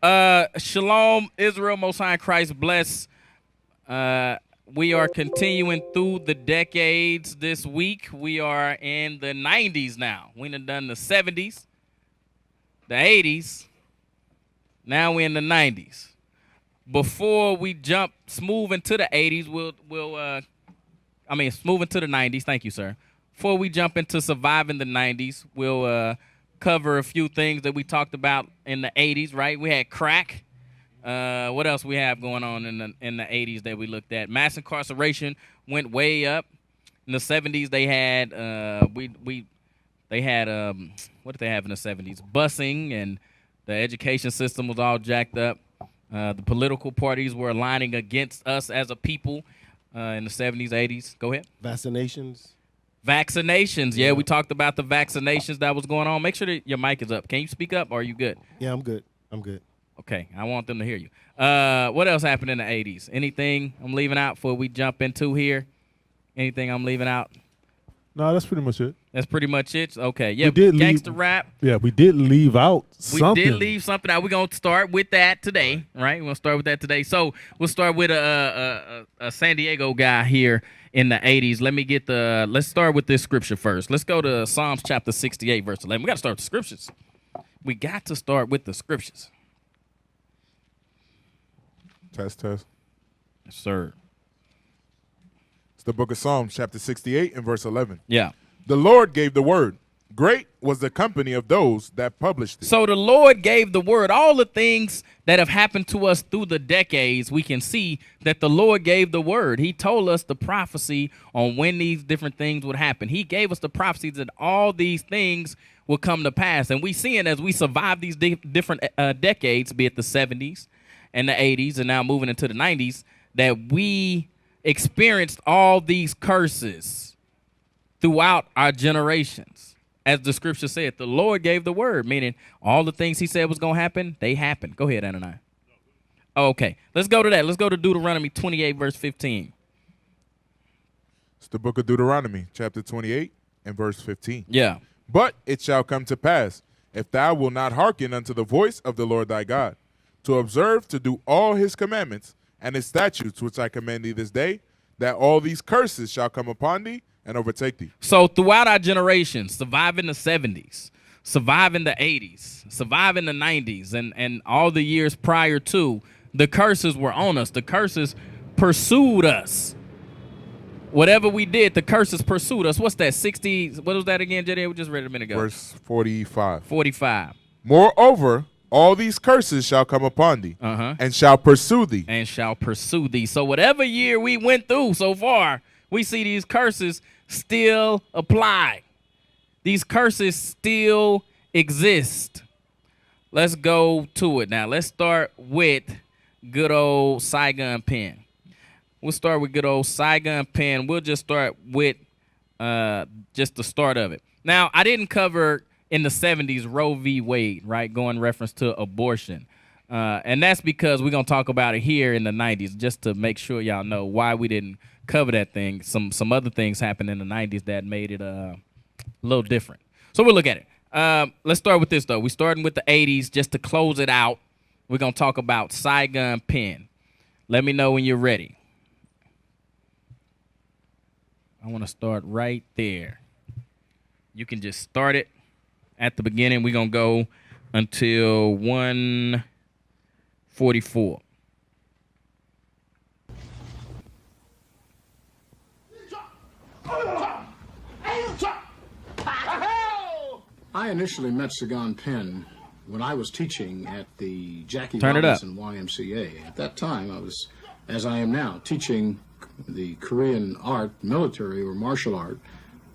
Shalom, Israel, Most High in Christ bless. We are continuing through the decades this week. We are in the 90s now. We done the 70s, the 80s. Now we're in the 90s. Before we jump smooth into the 80s, smooth into the 90s. Thank you, sir. Before we jump into surviving the 90s, we'll cover a few things that we talked about in the 80s, right? We had crack. What else we have going on in the 80s that we looked at? Mass incarceration went way up. In the 70s, they had what did they have in the 70s? Busing, and the education system was all jacked up. The political parties were aligning against us as a people in the 70s, 80s. Go ahead. Vaccinations. Yeah, we talked about the vaccinations that was going on. Make sure that your mic is up. Can you speak up, or are you good? Yeah, I'm good. Okay, I want them to hear you. What else happened in the 80s? Anything I'm leaving out before we jump into here? Anything I'm leaving out? No, that's pretty much it. That's pretty much it? Okay. Yeah, gangster rap. Yeah, we did leave out something. We did leave something out. We're going to start with that today, right? We're going to start with that today. So we'll start with a San Diego guy here in the 80s. Let's start with this scripture first. Let's go to Psalms chapter 68, verse 11. We got to start with the scriptures. We got to start with the scriptures. Test. Yes, sir. It's the book of Psalms, chapter 68 and verse 11. Yeah. The Lord gave the word. Great was the company of those that published it. So the Lord gave the word. All the things that have happened to us through the decades, we can see that the Lord gave the word. He told us the prophecy on when these different things would happen. He gave us the prophecies that all these things will come to pass. And we see it as we survive these different decades, be it the 70s and the 80s and now moving into the 90s, that we experienced all these curses throughout our generations. As the scripture said, the Lord gave the word, meaning all the things he said was going to happen, they happened. Go ahead, Ananiah. Okay, let's go to that. Let's go to Deuteronomy 28, verse 15. It's the book of Deuteronomy, chapter 28 and verse 15. Yeah. But it shall come to pass, if thou wilt not hearken unto the voice of the Lord thy God, to observe to do all his commandments and his statutes which I command thee this day, that all these curses shall come upon thee and overtake thee. So throughout our generations, surviving the 70s, surviving the 80s, surviving the 90s, and all the years prior to, the curses were on us. The curses pursued us. Whatever we did, the curses pursued us. What's that, 60? What was that again, Jedi? We just read it a minute ago. Verse 45. 45. Moreover, all these curses shall come upon thee, and shall pursue thee. And shall pursue thee. So whatever year we went through so far, we see these curses still apply. These curses still exist. Let's go to it now. Let's start with good old Saigon Pen. We'll start with good old Saigon Pen. We'll just start with just the start of it. Now, I didn't cover in the 70s Roe v. Wade, right, going reference to abortion. And that's because we're going to talk about it here in the 90s, just to make sure y'all know why we didn't cover that thing. Some other things happened in the 90s that made it a little different. So we'll look at it. Let's start with this, though. We're starting with the 80s just to close it out. We're going to talk about Saigon Pen. Let me know when you're ready. I want to start right there. You can just start it at the beginning. We're going to go until 1:44. I initially met Saigon Pen when I was teaching at the Jackie Turn it up. Robinson YMCA. At that time, I was, as I am now, teaching the Korean art, military or martial art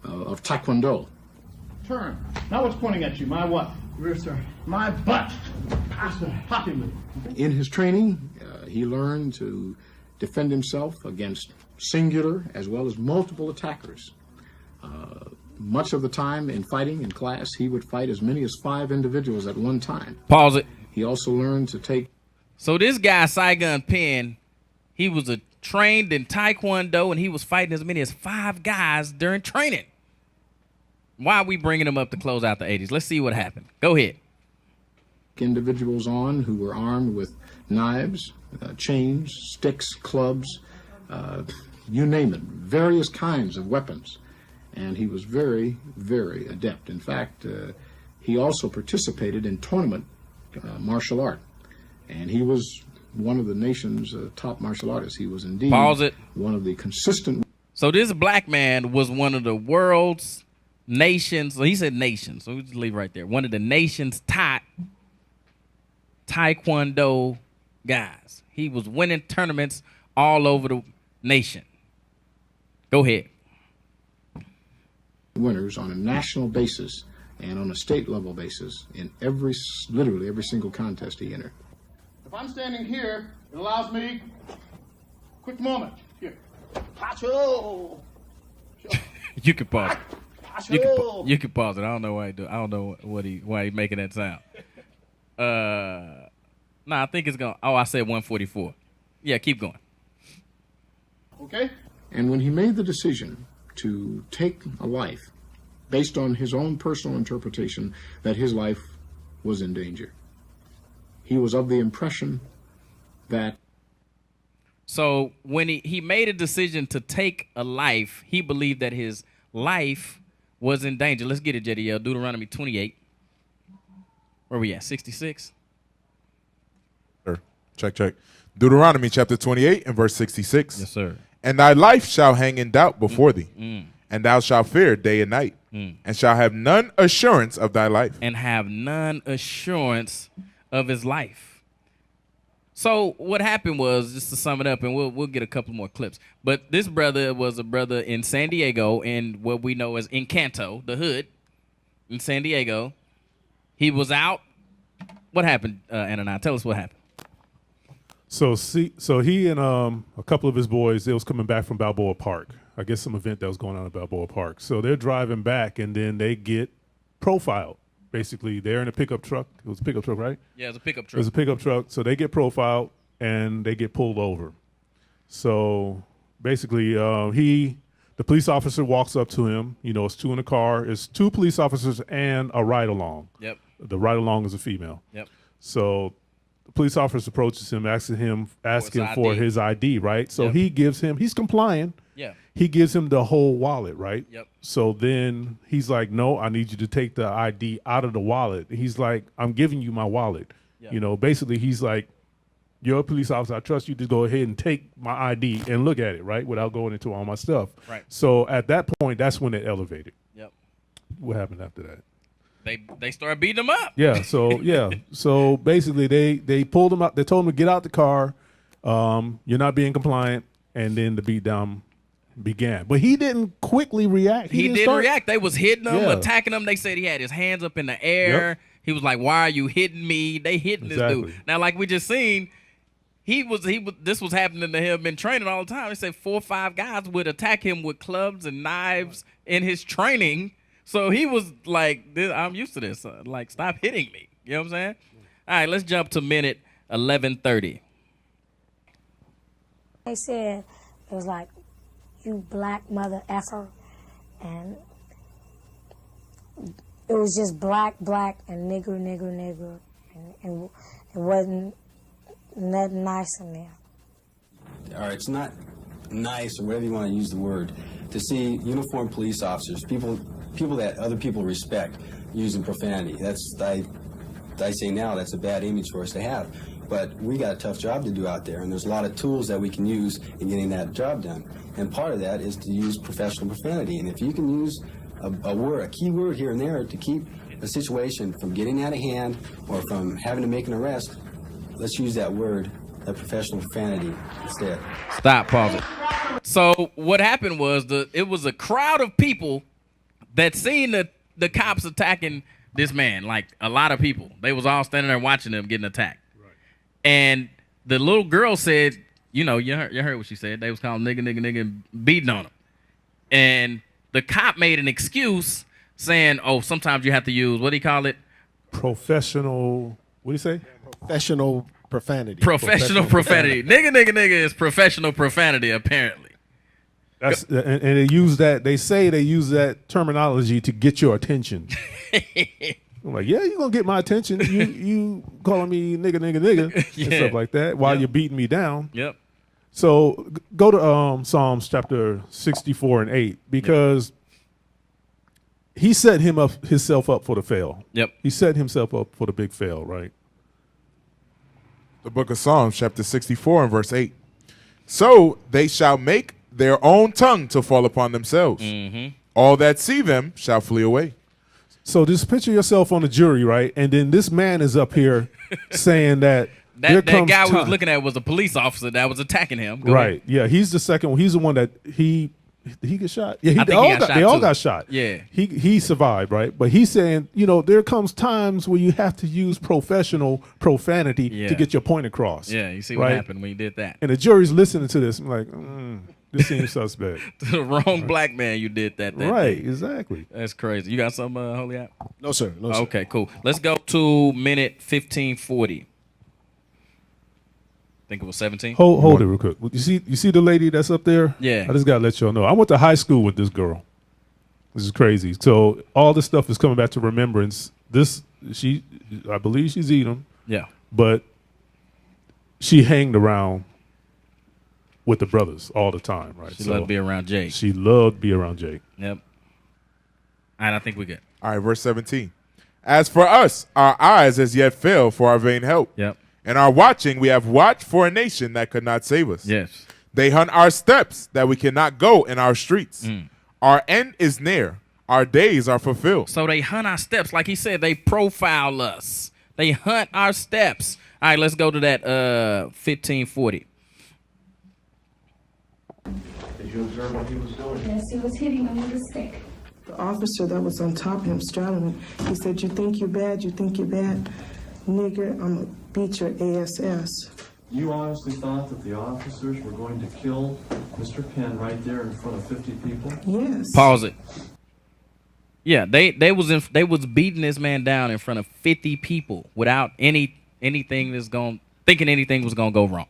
of Taekwondo. Turn. Now what's pointing at you? My what? Rear, sir. My butt. Poppy move. In his training, he learned to defend himself against singular as well as multiple attackers. Much of the time in fighting in class, he would fight as many as 5 individuals at one time. Pause it. He also learned to take... So this guy, Saigon Pen, he was trained in Taekwondo, and he was fighting as many as 5 guys during training. Why are we bringing him up to close out the 80s? Let's see what happened. Go ahead. individuals on who were armed with knives, chains, sticks, clubs, you name it, various kinds of weapons. And he was very, very adept. In fact, he also participated in tournament martial art. And he was one of the nation's top martial artists. He was indeed one of the consistent. So this black man was one of the world's nations. Well, he said nations, so we'll just leave right there. One of the nation's top taekwondo guys. He was winning tournaments all over the nation. Go ahead. Winners on a national basis and on a state level basis in literally every single contest he entered. If I'm standing here, it allows me. Quick moment. Here. Pacho. You can pause it. You can pause it. I don't know why he do. I don't know why he making that sound. I think it's going. Oh, I said 144. Yeah, keep going. Okay. And when he made the decision to take a life based on his own personal interpretation that his life was in danger, he was of the impression that. So when he made a decision to take a life, he believed that his life was in danger. Let's get it, JDL. Deuteronomy 28. Where we at? 66? Sir, check. Deuteronomy chapter 28 and verse 66. Yes, sir. And thy life shall hang in doubt before thee, and thou shalt fear day and night, and shall have none assurance of thy life. And have none assurance of his life. So what happened was, just to sum it up, and we'll get a couple more clips, but this brother was a brother in San Diego in what we know as Encanto, the hood in San Diego. He was out. What happened, Ananias? Tell us what happened. So he and a couple of his boys, they was coming back from Balboa Park. I guess some event that was going on at Balboa Park. So they're driving back, and then they get profiled. Basically, they're in a pickup truck. It was a pickup truck, right? Yeah, it was a pickup truck. It was a pickup truck. So they get profiled, and they get pulled over. So basically, the police officer walks up to him. You know, it's two in the car. It's two police officers and a ride-along. Yep. The ride-along is a female. Yep. So the police officer approaches him, asking for his ID, right? So Yep. he gives him, he's complying. Yeah. He gives him the whole wallet, right? Yep. So then he's like, no, I need you to take the ID out of the wallet. He's like, I'm giving you my wallet. Yep. You know, basically he's like, you're a police officer. I trust you to go ahead and take my ID and look at it, right? Without going into all my stuff. Right. So at that point, that's when it elevated. Yep. What happened after that? They started beating him up. Yeah. So basically they pulled him out. They told him to get out the car. You're not being compliant. And then the beatdown began. But he didn't quickly react. He didn't react. They was hitting him, Yeah. attacking him. They said he had his hands up in the air. Yep. He was like, why are you hitting me? They hitting this dude. Now, like we just seen, this was happening to him in training all the time. They said 4 or 5 guys would attack him with clubs and knives in his training. So he was like, I'm used to this. Like, stop hitting me. You know what I'm saying? All right, let's jump to minute 11:30. They said, it was like, you black mother effer. And it was just black, and nigger. And it wasn't nothing nice in there. All right, it's not nice, or whatever you want to use the word, to see uniformed police officers, people that other people respect, using profanity. I say now that's a bad image for us to have. But we got a tough job to do out there, and there's a lot of tools that we can use in getting that job done. And part of that is to use professional profanity. And if you can use a key word here and there to keep a situation from getting out of hand or from having to make an arrest, let's use that word, that professional profanity instead. Stop, pause it. So what happened was it was a crowd of people that seen the cops attacking this man, like a lot of people. They was all standing there watching them getting attacked. Right. And the little girl said, you heard what she said. They was calling nigga, and beating on him. And the cop made an excuse saying, oh, sometimes you have to use, what do you call it? Professional, what do you say? Professional profanity. Professional profanity. Nigga is professional profanity, apparently. That's and they use that. They say they use that terminology to get your attention. I'm like, yeah, you're gonna get my attention. You calling me nigga Yeah. and stuff like that while Yep. you're beating me down. Yep. So go to Psalms chapter 64 and 8 because he set himself up for the fail. Yep. He set himself up for the big fail, right? The book of Psalms, chapter 64 and verse 8. So they shall make their own tongue to fall upon themselves. All that see them shall flee away. So just picture yourself on the jury, right? And then this man is up here saying that That guy we was looking at was a police officer that was attacking him. Go right. ahead. Yeah, he's the second one. He's the one that he get shot. Yeah, I think he got shot they all too. got shot. Yeah. He survived, right? But he's saying, there comes times where you have to use professional profanity Yeah. to get your point across. Yeah, you see what right? happened when you did that. And the jury's listening to this. I'm like, this seems suspect. To the wrong black man you did that. Right, day. exactly. That's crazy. You got something, Holy App? No, sir. No, sir. Okay, cool. Let's go to minute 1540. Think it was 17. Hold it real quick. You see the lady that's up there? Yeah. I just gotta let y'all know. I went to high school with this girl. This is crazy. So all this stuff is coming back to remembrance. I believe she's Edom, Yeah. but she hanged around with the brothers all the time, right? She loved to be around Jake. She loved to be around Jake. Yep. All right, I think we're good. All right, verse 17. As for us, our eyes as yet fail for our vain help. Yep. And our watching, we have watched for a nation that could not save us. Yes. They hunt our steps that we cannot go in our streets. Our end is near. Our days are fulfilled. So they hunt our steps. Like he said, they profile us. They hunt our steps. All right, let's go to that 1540. Did you observe what he was doing? Yes, he was hitting him with a stick. The officer that was on top of him, straddling him, he said, "You think you're bad? You think you're bad? Nigger, I'm going to beat your ass." You honestly thought that the officers were going to kill Mr. Penn right there in front of 50 people? Yes. Pause it. Yeah, they was beating this man down in front of 50 people without anything that's thinking anything was gonna go wrong.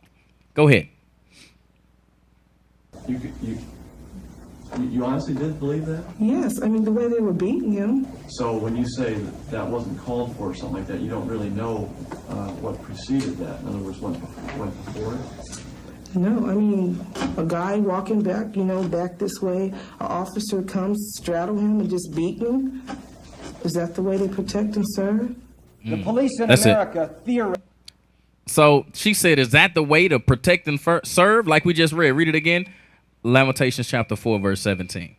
Go ahead. You honestly did believe that? Yes, I mean, the way they were beating him. So when you say that wasn't called for or something like that, you don't really know what preceded that. In other words, what went before it? No, I mean, a guy walking back, back this way, an officer comes, straddle him, and just beat him. Is that the way they protect and serve? The police in That's America theoretically. So she said, is that the way to protect and serve? Like we just read. Read it again. Lamentations chapter 4, verse 17.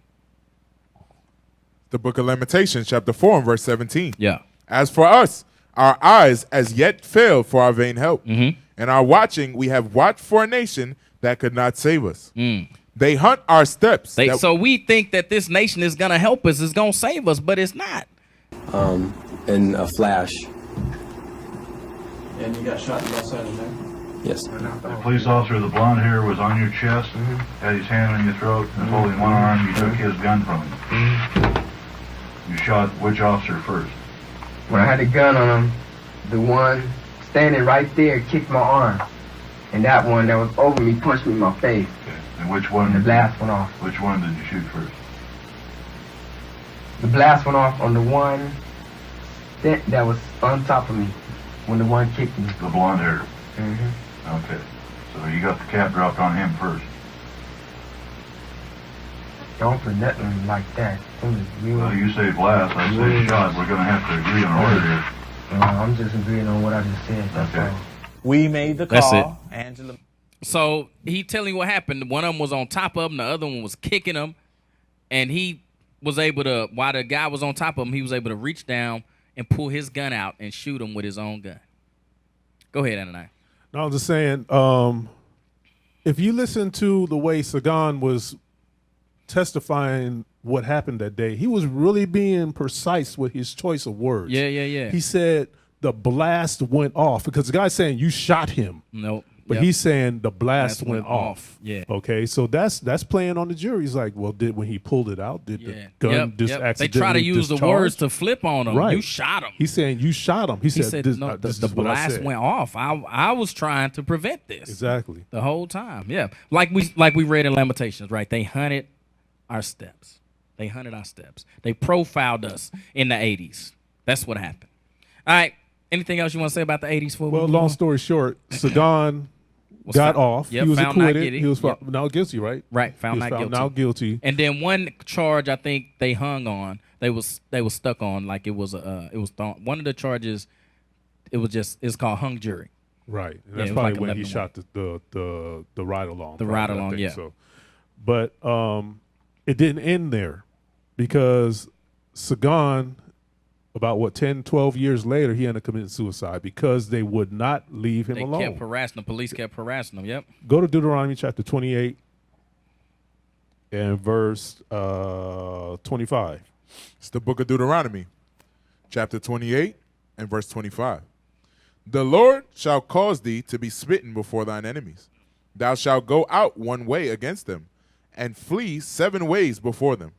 The book of Lamentations, chapter 4 and verse 17. Yeah. As for us, our eyes as yet fail for our vain help. And our watching, we have watched for a nation that could not save us. They hunt our steps. So we think that this nation is going to help us, is going to save us, but it's not. In a flash. And you got shot in the left side of the neck? Yes. The police officer with the blonde hair was on your chest, had his hand on your throat, and holding one arm, you took his gun from him. You shot which officer first? When I had the gun on him, the one standing right there kicked my arm. And that one that was over me punched me in my face. Okay. And which one? And the blast went off. Which one did you shoot first? The blast went off on the one that was on top of me when the one kicked me. The blonde hair. Okay. So you got the cap dropped on him first. Don't put nothing like that. Well, you say blast, I say shot. We're going to have to agree on order here. I'm just agreeing on what I just said. That's all. We made the That's call. it. Angela. So he telling you what happened. One of them was on top of him. The other one was kicking him. And he was able to, while the guy was on top of him, he was able to reach down and pull his gun out and shoot him with his own gun. Go ahead, Ananias. No, I'm just saying, if you listen to the way Sagan was testifying what happened that day, he was really being precise with his choice of words. Yeah. He said the blast went off because the guy's saying you shot him. Nope. But he's saying the blast went off. Yeah. Okay, so that's playing on the jury. He's like, well, when he pulled it out, did the gun accidentally They try to use the words to flip on him. Right. You shot him. He's saying you shot him. He said no, this the is what I blast said. went off. I was trying to prevent this. Exactly. The whole time. Yeah. Like we read in Lamentations, right? They hunted our steps. They hunted our steps. They profiled us in the 80s. That's what happened. All right. Anything else you want to say about the 80s? Well, long story short, Sagan got off. Yep, he was found not acquitted. guilty. He was Yep. now guilty, right? Right, found He was not found guilty. now guilty. And then one charge I think they hung on. They was stuck on like it was one of the charges. It's called hung jury. Right. And Yeah, that's it was probably like when he 11-1. shot the ride along. The ride along, yeah. So, but it didn't end there because Sagan, about 10, 12 years later, he ended up committing suicide because they would not leave him alone. They kept harassing him. Police kept harassing him. Yep. Go to Deuteronomy chapter 28 and verse 25. It's the book of Deuteronomy, chapter 28 and verse 25. The Lord shall cause thee to be smitten before thine enemies. Thou shalt go out one way against them, and flee 7 ways before them,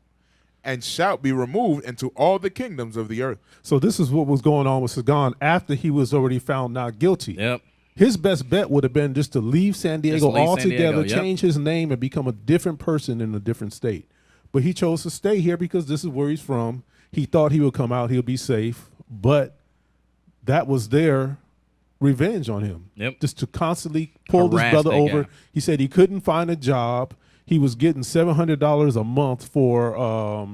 and shalt be removed into all the kingdoms of the earth. So this is what was going on with Sagan after he was already found not guilty. Yep. His best bet would have been just to leave San Diego altogether, yep. change his name, and become a different person in a different state. But he chose to stay here because this is where he's from. He thought he would come out, he'll be safe, but that was their revenge on him. Yep. Just to constantly pull this Harass brother that over. guy. He said he couldn't find a job. He was getting $700 a month for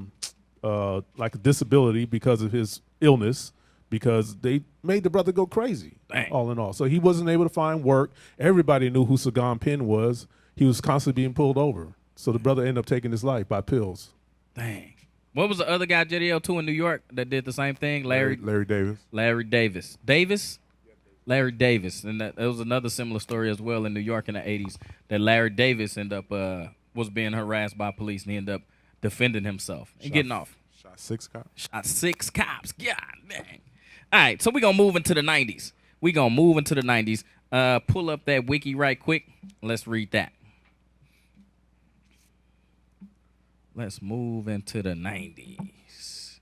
like a disability because of his illness, because they made the brother go crazy. Dang. All in all. So he wasn't able to find work. Everybody knew who Sagan Penn was. He was constantly being pulled over. So the brother ended up taking his life by pills. Dang. What was the other guy, JDL, too, in New York that did the same thing? Larry Davis. Larry Davis. Davis? Larry Davis. And that was another similar story as well in New York in the 80s, that Larry Davis ended up was being harassed by police, and he ended up defending himself and getting off. Shot 6 cops. Shot 6 cops. God dang. All right, so we're going to move into the 90s. We're going to move into the 90s. Pull up that wiki right quick. Let's read that. Let's move into the 90s.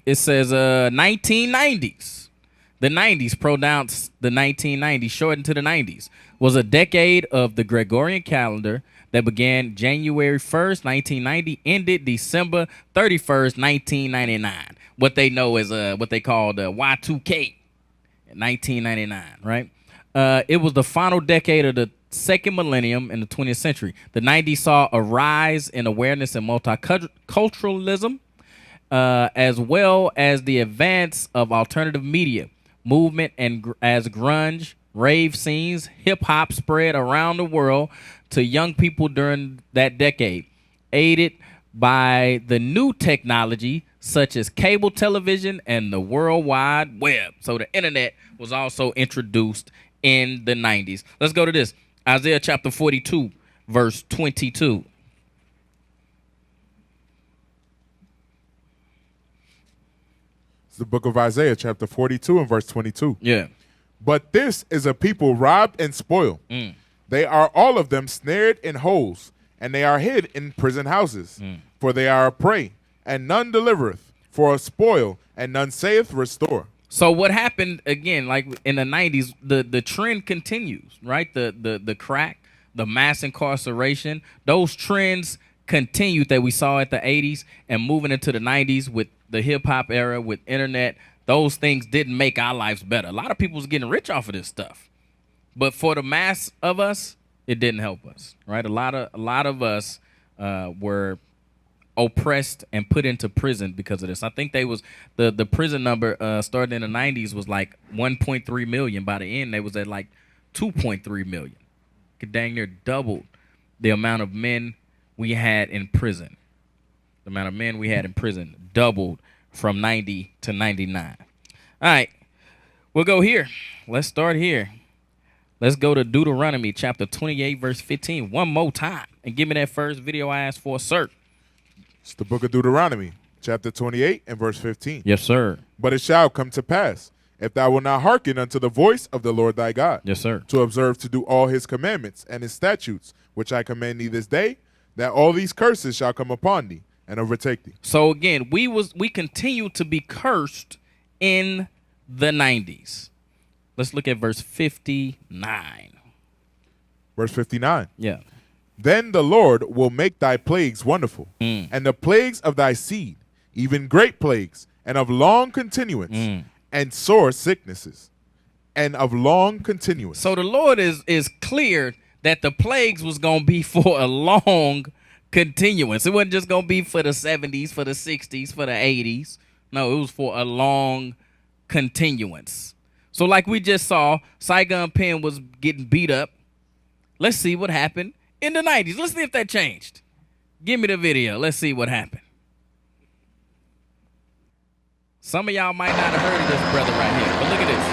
It says 1990s. The 90s, pronounced the 1990s, shortened to the 90s, was a decade of the Gregorian calendar that began January 1st, 1990, ended December 31st, 1999. What they know is what they call the Y2K, 1999, right? It was the final decade of the second millennium in the 20th century. The 90s saw a rise in awareness and multiculturalism, as well as the advance of alternative media movement, and as grunge, rave scenes, hip-hop spread around the world to young people during that decade, aided by the new technology such as cable television and the World Wide Web. So the internet was also introduced in the 90s. Let's go to this. Isaiah chapter 42, verse 22. It's the book of Isaiah, chapter 42 and verse 22. Yeah. But this is a people robbed and spoiled. They are all of them snared in holes, and they are hid in prison houses. For they are a prey, and none delivereth, for a spoil, and none saith restore. So what happened again, like in the 90s, the trend continues, right? The crack, the mass incarceration, those trends continued that we saw at the 80s and moving into the 90s with the hip hop era, with internet. Those things didn't make our lives better. A lot of people was getting rich off of this stuff, but for the mass of us, it didn't help us, right? A lot of us were oppressed and put into prison because of this. I think they was the prison number starting in the 90s was like 1.3 million. By the end, they was at like 2.3 million. It dang near doubled the amount of men we had in prison. The amount of men we had in prison doubled from 90 to 99. All right, we'll go here. Let's start here. Let's go to Deuteronomy chapter 28, verse 15 one more time. And give me that first video I asked for, sir. It's the book of Deuteronomy, chapter 28 and verse 15. Yes, sir. But it shall come to pass, if thou wilt not hearken unto the voice of the Lord thy God, yes, sir, to observe to do all his commandments and his statutes, which I command thee this day, that all these curses shall come upon thee and overtake thee. So again, we continue to be cursed in the 90s. Let's look at verse 59. Verse 59. Yeah. Then the Lord will make thy plagues wonderful, and the plagues of thy seed, even great plagues, and of long continuance, and sore sicknesses, and of long continuance. So the Lord is clear that the plagues was going to be for a long continuance. It wasn't just going to be for the 70s, for the 60s, for the 80s. No, it was for a long continuance. So like we just saw, Saigon Pen was getting beat up. Let's see what happened in the 90s. Let's see if that changed. Give me the video. Let's see what happened. Some of y'all might not have heard of this brother right here, but look at this.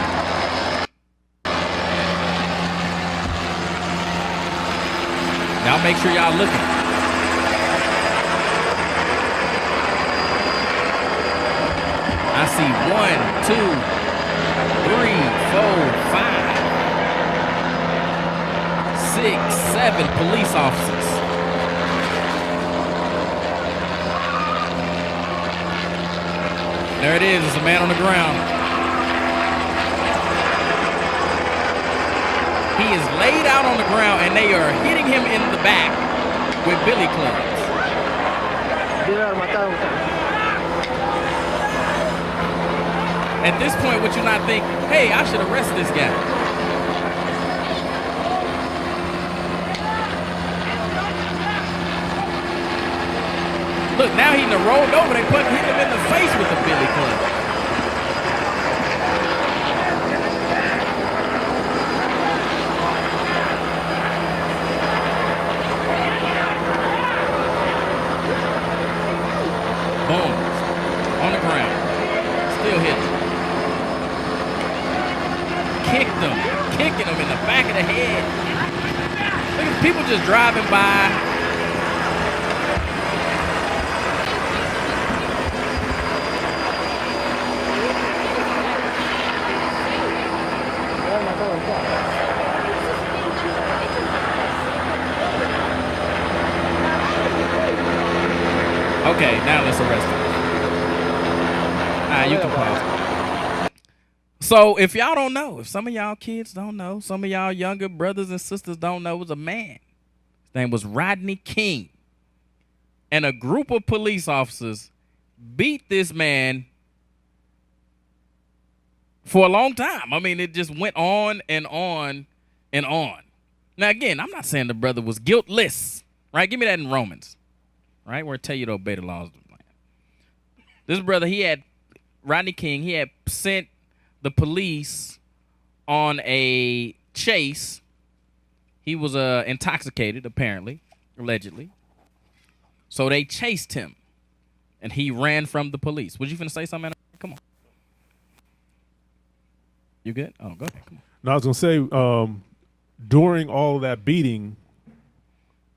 Y'all make sure y'all looking. I see 1, 2, 3, 4, 5, 6, 7 police officers. There it is. It's a man on the ground. He is laid out on the ground, and they are hitting him in the back with billy clubs. At this point, would you not think, hey, I should arrest this guy? Look, now he's rolled over. They hit him in the face with the billy club. Boom. On the ground. Still hitting. Kicked him. Kicking him in the back of the head. Look at people just driving by. Okay, now let's arrest him. All right, you can pause. So if y'all don't know, if some of y'all kids don't know, some of y'all younger brothers and sisters don't know, it was a man. His name was Rodney King. And a group of police officers beat this man for a long time. I mean, it just went on and on and on. Now, again, I'm not saying the brother was guiltless, right? Give me that in Romans. Right, where it tell you to obey the laws of the land. This brother, Rodney King, he had sent the police on a chase. He was intoxicated, apparently, allegedly. So they chased him, and he ran from the police. Was you finna say something? Come on. You good? Oh, go ahead. Come on. No, I was gonna say during all of that beating,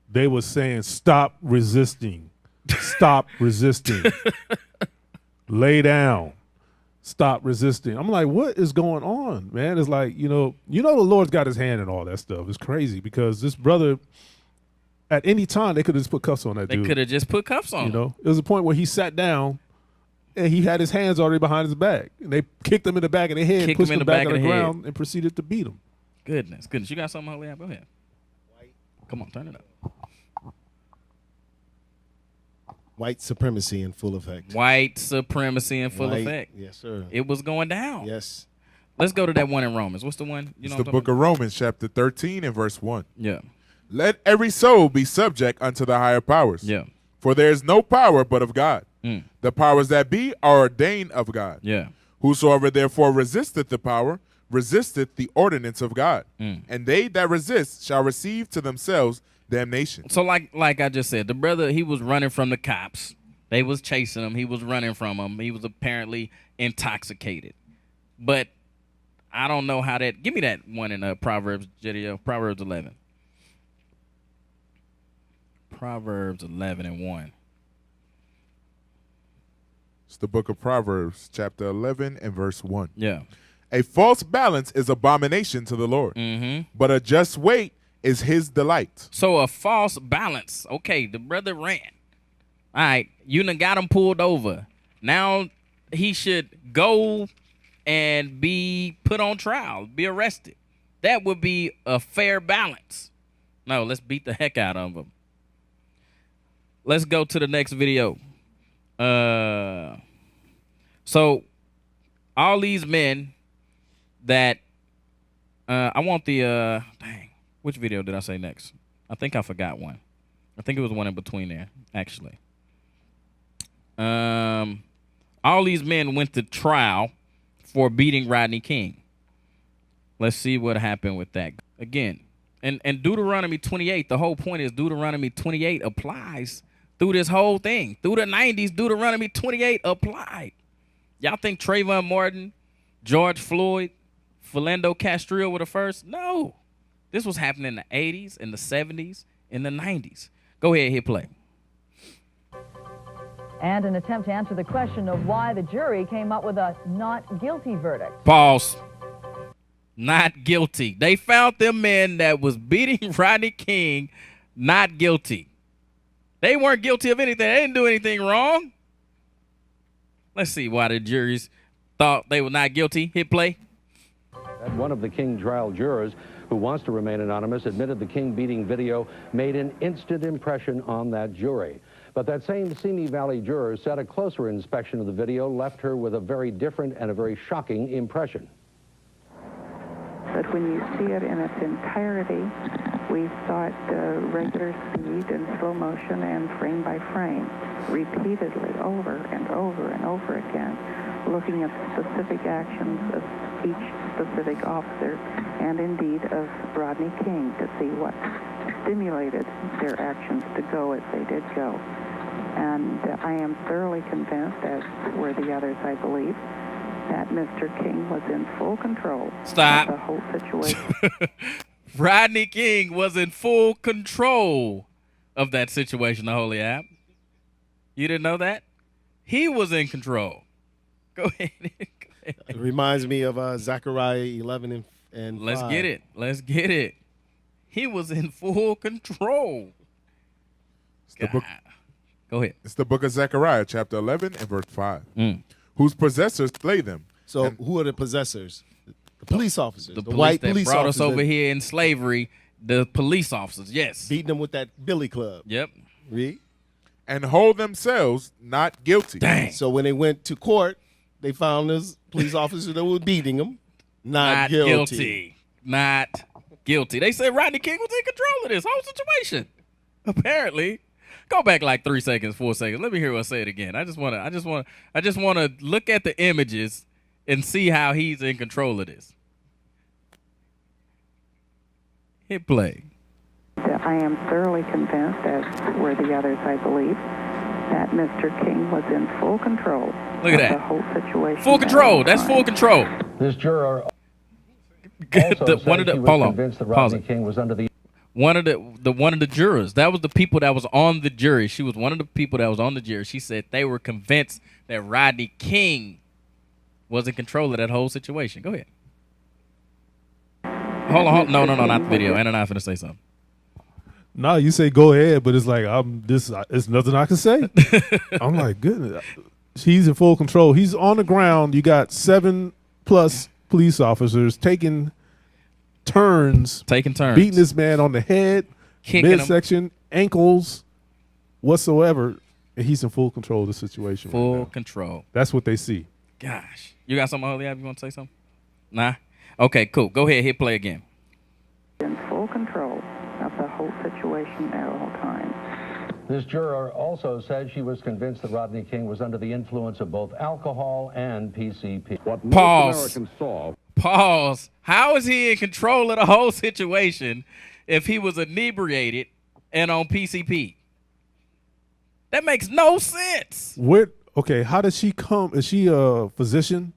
they were saying, stop resisting. Stop resisting. Lay down. Stop resisting. I'm like, what is going on, man? It's like, you know, the Lord's got his hand in all that stuff. It's crazy because this brother, at any time, they could have just put cuffs on that dude. They could have just put cuffs on him. You know, it was a point where he sat down and he had his hands already behind his back. And they kicked him in the back of the head, pushed him back on the ground, and proceeded to beat him. Goodness. You got something, Holy? Go ahead. Come on, turn it up. White supremacy in full effect. White supremacy in full effect. Yes, sir. It was going down. Yes. Let's go to that one in Romans. What's the one? It's the book of Romans, chapter 13 and verse 1. Yeah. Let every soul be subject unto the higher powers. Yeah. For there is no power but of God. The powers that be are ordained of God. Yeah. Whosoever therefore resisteth the power, resisteth the ordinance of God. And they that resist shall receive to themselves damnation. So like I just said, the brother, he was running from the cops. They was chasing him. He was running from them. He was apparently intoxicated. But I don't know how that. Give me that one in Proverbs, JDO. Proverbs 11. Proverbs 11 and 1. It's the book of Proverbs, chapter 11 and verse 1. Yeah. A false balance is abomination to the Lord, but a just weight is his delight. So a false balance. Okay, the brother ran. All right, you done got him pulled over. Now he should go and be put on trial, be arrested. That would be a fair balance. No, let's beat the heck out of him. Let's go to the next video. So all these men that I want the dang, which video did I say next? I think I forgot one. I think it was one in between there, actually. All these men went to trial for beating Rodney King. Let's see what happened with that. Again, and Deuteronomy 28, the whole point is Deuteronomy 28 applies through this whole thing. Through the 90s, Deuteronomy 28 applied. Y'all think Trayvon Martin, George Floyd, Philando Castile were the first? No. This was happening in the 80s, in the 70s, in the 90s. Go ahead, hit play. And an attempt to answer the question of why the jury came up with a not guilty verdict. Pause. Not guilty. They found them men that was beating Rodney King not guilty. They weren't guilty of anything. They didn't do anything wrong. Let's see why the juries thought they were not guilty. Hit play. One of the King trial jurors, who wants to remain anonymous, admitted the King beating video made an instant impression on that jury. But that same Simi Valley juror said a closer inspection of the video left her with a very different and a very shocking impression. But when you see it in its entirety, we saw it regular speed and slow motion and frame by frame, repeatedly over and over and over again, looking at specific actions of each specific officer and indeed of Rodney King to see what stimulated their actions to go as they did go. And I am thoroughly convinced, as were the others, I believe, that Mr. King was in full control of the whole situation. Rodney King was in full control of that situation, the Holy App. You didn't know that? He was in control. Go ahead. It reminds me of Zechariah 11 and 5. Let's get it. Let's get it. He was in full control. Go ahead. It's the book of Zechariah, chapter 11 and verse 5. Whose possessors slay them. So who are the possessors? The police officers. The white that police brought officers us over here in slavery. The police officers, yes. beating them with that billy club. Yep. Read. And hold themselves not guilty. Dang. So when they went to court, they found this police officer that was beating them not guilty. Not guilty. They said Rodney King was in control of this whole situation. Apparently. Go back like 3 seconds, 4 seconds. Let me hear what say it again. I just want to look at the images and see how he's in control of this. Hit play. I am thoroughly convinced, as were the others, I believe, that Mr. King was in full control Look at of that. the whole situation. Full control. That's full control. This juror also said she was convinced that Rodney King was under the one of the jurors. That was the people that was on the jury. She was one of the people that was on the jury. She said they were convinced that Rodney King was in control of that whole situation. Go ahead. Hold on. No, not the video. Anna and I finna say something. No, you say go ahead, but it's like it's nothing I can say. I'm like, goodness. He's in full control. He's on the ground. You got 7+ police officers taking turns, beating this man on the head, kicking midsection, ankles, whatsoever, and he's in full control of the situation. Full control. That's what they see. Gosh, you got something, Holy App? You want to say something? Nah. Okay, cool. Go ahead. Hit play again. In full control of the whole situation at all times. This juror also said she was convinced that Rodney King was under the influence of both alcohol and PCP. What most Americans saw. Pause. How is he in control of the whole situation if he was inebriated and on PCP? That makes no sense. Okay, how did she come? Is she a physician?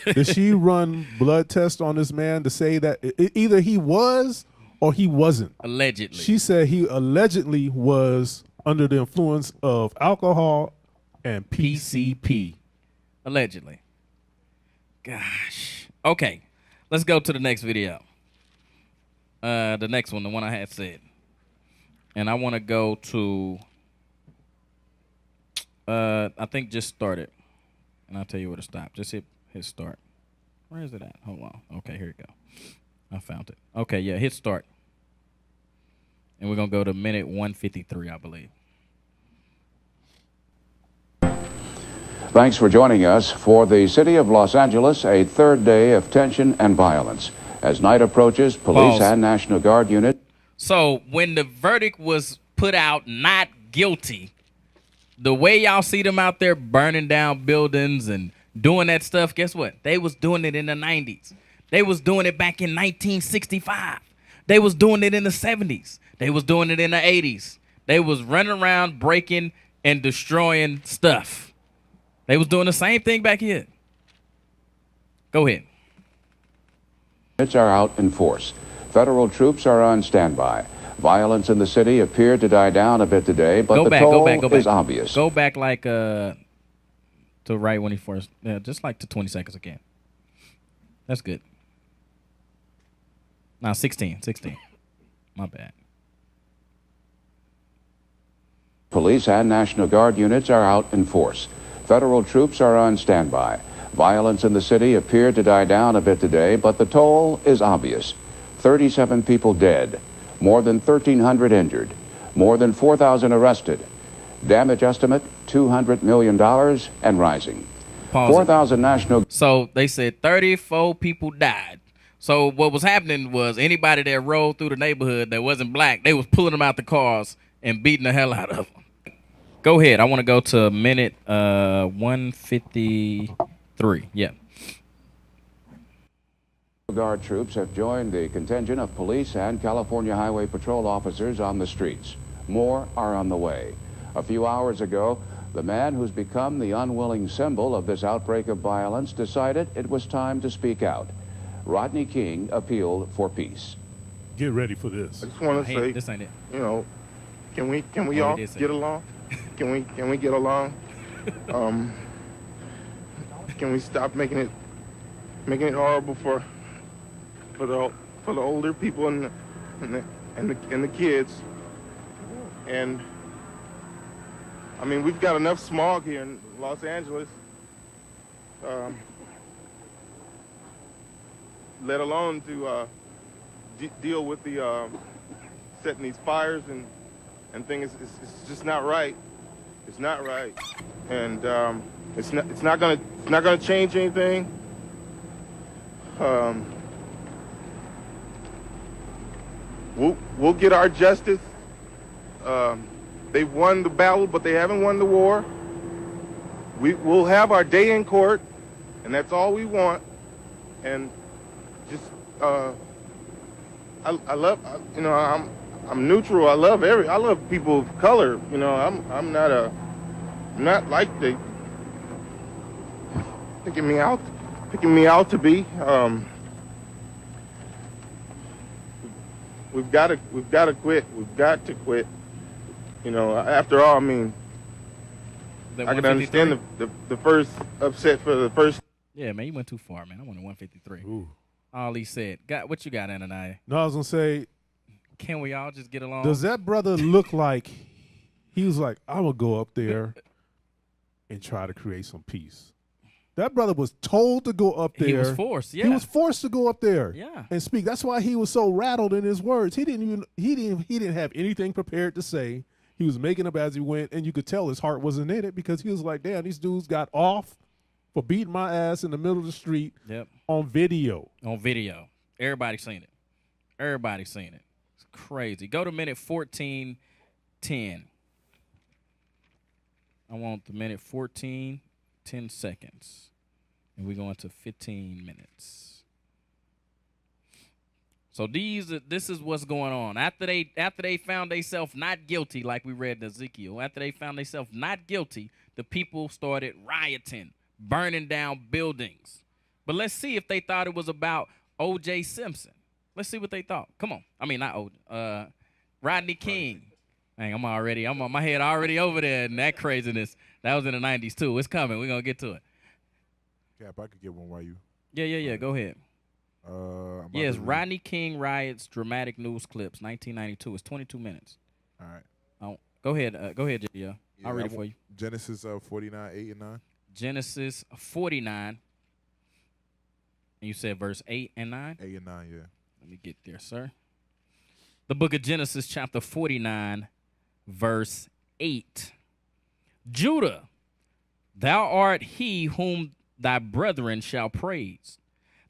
Did she run blood tests on this man to say that either he was or he wasn't? Allegedly. She said he allegedly was under the influence of alcohol and PCP. Allegedly. Gosh. Okay. Let's go to the next video. The next one, the one I had said. And I want to go to, I think just start it. And I'll tell you where to stop. Just hit start. Where is it at? Hold on. Okay, here we go. I found it. Okay, yeah, hit start. And we're going to go to minute 153, I believe. Thanks for joining us. For the city of Los Angeles, a third day of tension and violence. As night approaches, police and National Guard unit. So when the verdict was put out not guilty, the way y'all see them out there burning down buildings and doing that stuff, guess what? They was doing it in the 90s. They was doing it back in 1965. They was doing it in the 70s. They was doing it in the 80s. They was running around breaking and destroying stuff. They was doing the same thing back here. Go ahead. Units are out in force. Federal troops are on standby. Violence in the city appeared to die down a bit today, but the toll is obvious. Go back like to right when he first, just like to 20 seconds again. That's good. Now 16. My bad. Police and National Guard units are out in force. Federal troops are on standby. Violence in the city appeared to die down a bit today, but the toll is obvious. 37 people dead, more than 1,300 injured, more than 4,000 arrested. Damage estimate, $200 million and rising. 4,000 national... So they said 34 people died. So what was happening was anybody that rode through the neighborhood that wasn't black, they was pulling them out the cars and beating the hell out of them. Go ahead. I want to go to minute 153. Yeah. Guard troops have joined the contingent of police and California Highway Patrol officers on the streets. More are on the way. A few hours ago, the man who's become the unwilling symbol of this outbreak of violence decided it was time to speak out. Rodney King appealed for peace. Get ready for this. I just want to say, this ain't it. You know, can we all get along? Can we get along? Can we stop making it horrible for the older people and the kids? And I mean, we've got enough smog here in Los Angeles, let alone to deal with the setting these fires and things. It's just not right. It's not right, and it's not gonna change anything. We'll get our justice. They've won the battle, but they haven't won the war. We'll have our day in court, and that's all we want. And just I love, you know, I'm neutral. I love people of color. You know, I'm not like they picking me out to be. We've got to quit. We've got to quit. You know, after all, I mean, I can understand the first upset for the first. Yeah, man, you went too far, man. I went to 153. Ooh. All he said. What you got, Ananiah? No, I was gonna say, can we all just get along? Does that brother look like he was like, I'm gonna go up there and try to create some peace? That brother was told to go up there. He was forced, yeah. He was forced to go up there, yeah, and speak. That's why he was so rattled in his words. He didn't have anything prepared to say. He was making up as he went, and you could tell his heart wasn't in it because he was like, damn, these dudes got off for beating my ass in the middle of the street on video. On video. Everybody's seen it. Everybody's seen it. It's crazy. Go to minute 14:10. I want the minute 14, 10 seconds. And we're going to 15 minutes. So this is what's going on. After they found themselves not guilty, like we read in Ezekiel, after they found themselves not guilty, the people started rioting, burning down buildings. But let's see if they thought it was about O.J. Simpson. Let's see what they thought. Come on. I mean, not Rodney King. Dang, I'm on my head already over there in that craziness. That was in the 90s too. It's coming. We're going to get to it. Cap, I could get one while you. Yeah. Go ahead. Yes, Rodney King riots, dramatic news clips, 1992. It's 22 minutes. All right. Go ahead. Go ahead, JD. I'll read it for you. Genesis 49, 8 and 9. Genesis 49. And you said verse 8 and 9? 8 and 9, yeah. Let me get there, sir. The book of Genesis, chapter 49, verse 8. Judah Thou art he whom thy brethren shall praise.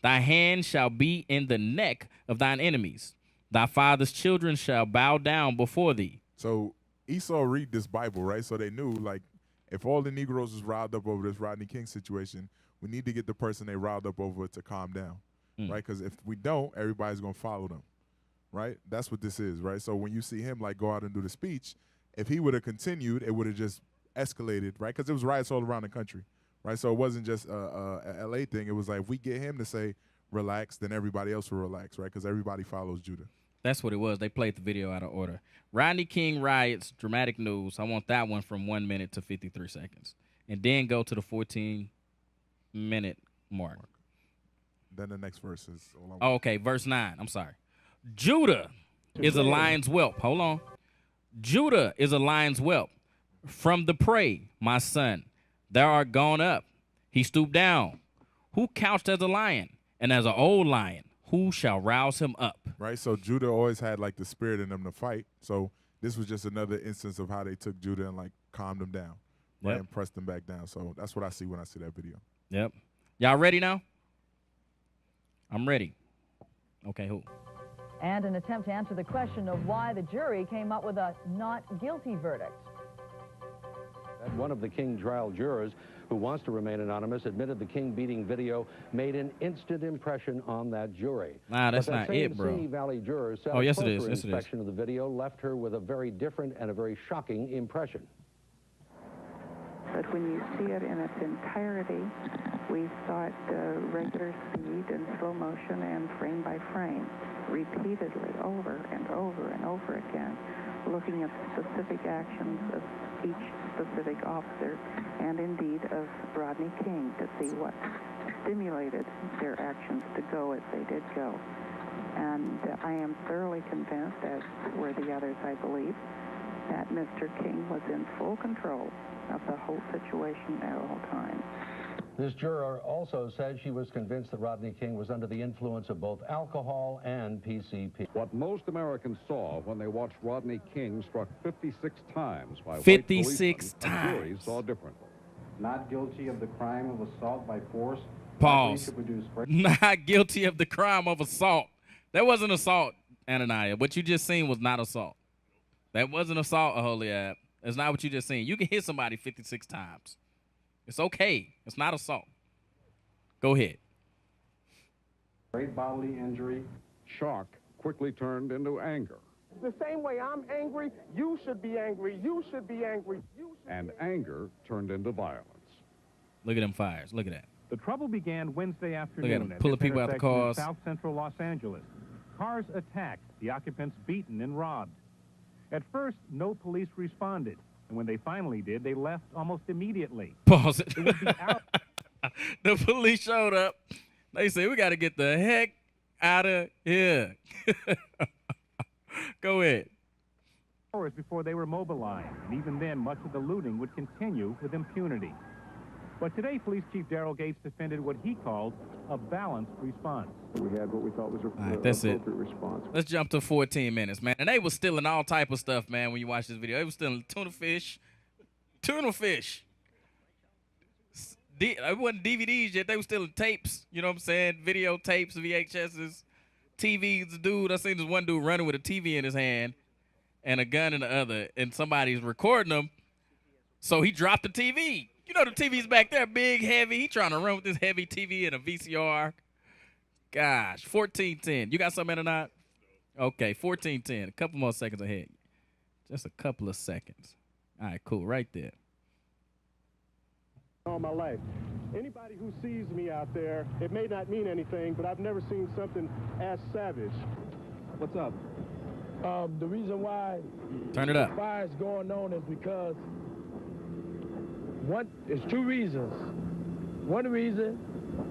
Thy hand shall be in the neck of thine enemies. Thy father's children shall bow down before thee. So Esau read this Bible, right? So they knew, like, if all the Negroes was riled up over this Rodney King situation, we need to get the person they riled up over to calm down, right? Because if we don't, everybody's going to follow them, right? That's what this is, right? So when you see him, like, go out and do the speech, if he would have continued, it would have just escalated, right? Because it was riots all around the country, right? So it wasn't just a LA thing. It was like, if we get him to say relax, then everybody else will relax, right? Because everybody follows Judah. That's what it was. They played the video out of order. Rodney King riots, dramatic news. I want that one from 1 minute to 53 seconds. And then go to the 14-minute mark. Then the next verse is... Oh, okay, verse 9. I'm sorry. Judah is a lion's whelp. Hold on. Judah is a lion's whelp. From the prey, my son, thou art gone up. He stooped down. Who couched as a lion? And as an old lion, who shall rouse him up? Right, so Judah always had, like, the spirit in them to fight. So this was just another instance of how they took Judah and, like, calmed him down, right, and pressed him back down. So that's what I see when I see that video. Yep. Y'all ready now? I'm ready. Okay, who? And an attempt to answer the question of why the jury came up with a not guilty verdict. One of the King trial jurors who wants to remain anonymous admitted the King beating video made an instant impression on that jury. Nah, that's but that not it, bro. Simi Valley juror said Oh, yes, a it is. closer Yes, it is. inspection of the video left her with a very different and a very shocking impression. But when you see it in its entirety, we saw it regular speed and slow motion and frame by frame, repeatedly over and over and over again, looking at specific actions of each specific officer and indeed of Rodney King to see what stimulated their actions to go as they did go. And I am thoroughly convinced, as were the others, I believe, that Mr. King was in full control of the whole situation at all times. This juror also said she was convinced that Rodney King was under the influence of both alcohol and PCP. What most Americans saw when they watched Rodney King struck 56 times by 56 white policemen, the jury saw differently. Not guilty of the crime of assault by force. Pause. Not guilty of the crime of assault. That wasn't assault, Ananiah. What you just seen was not assault. That wasn't assault, Aholiab. That's not what you just seen. You can hit somebody 56 times. It's okay. It's not assault. Go ahead. Great bodily injury. Shock quickly turned into anger. The same way I'm angry, you should be angry. You should be angry. And anger turned into violence. Look at them fires. Look at that. The trouble began Wednesday afternoon. Look at them at pulling this people out the intersection in cars. South Central Los Angeles. Cars attacked, the occupants beaten and robbed. At first, no police responded. And when they finally did, they left almost immediately. Pause it. It would be out. The police showed up. They said, we got to get the heck out of here. Go ahead. Hours before they were mobilized. And even then, much of the looting would continue with impunity. But today, Police Chief Daryl Gates defended what he called a balanced response. We had what we thought was right, that's it. response. Let's jump to 14 minutes, man. And they was stealing all type of stuff, man, when you watch this video. They was stealing tuna fish. It wasn't DVDs yet. They were stealing tapes, you know what I'm saying? Video tapes, VHSs, TVs. Dude, I seen this one dude running with a TV in his hand and a gun in the other, and somebody's recording him. So he dropped the TV. You know the TV's back there, big, heavy. He trying to run with this heavy TV and a VCR. Gosh, 14:10. You got something or not? Okay, 14:10. A couple more seconds ahead. Just a couple of seconds. All right, cool. Right there. All my life. Anybody who sees me out there, it may not mean anything, but I've never seen something as savage. What's up? The reason why Turn it up. the fire is going on is because there's two reasons. One reason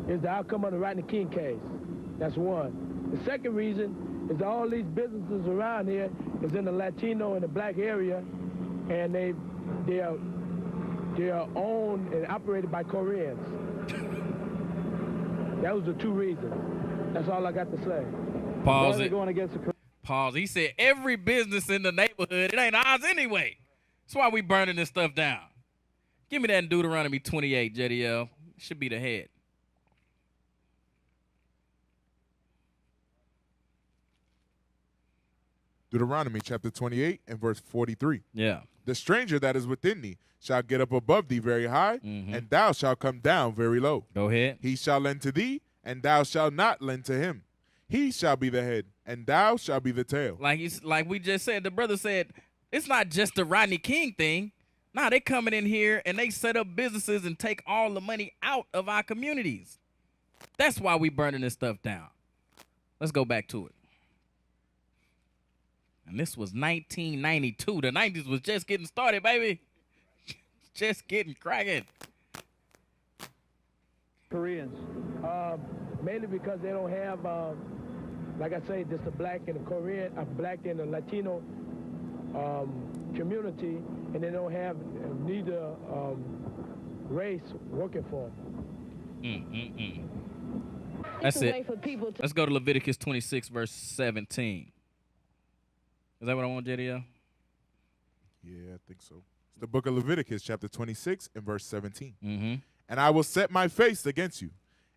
is the outcome of the Rodney King case. That's one. The second reason is that all these businesses around here is in the Latino and the black area, and they are owned and operated by Koreans. That was the two reasons. That's all I got to say. Pause it. Going against the Pause. He said every business in the neighborhood, it ain't ours anyway. That's why we burning this stuff down. Give me that in Deuteronomy 28, JDL. Should be the head. Deuteronomy chapter 28 and verse 43. Yeah. The stranger that is within thee shall get up above thee very high, and thou shalt come down very low. Go ahead. He shall lend to thee, and thou shalt not lend to him. He shall be the head, and thou shalt be the tail. Like we just said, the brother said, it's not just the Rodney King thing. Nah, they coming in here and they set up businesses and take all the money out of our communities. That's why we burning this stuff down. Let's go back to it. And this was 1992. The 90s was just getting started, baby. Just getting cracking. Koreans, mainly because they don't have, like I say, just a black and a Korean, a black and a Latino community, and they don't have neither race working for them. That's it. Let's go to Leviticus 26, verse 17. Is that what I want, JDL? Yeah, I think so. It's the book of Leviticus, chapter 26 and verse 17. And I will set my face against you,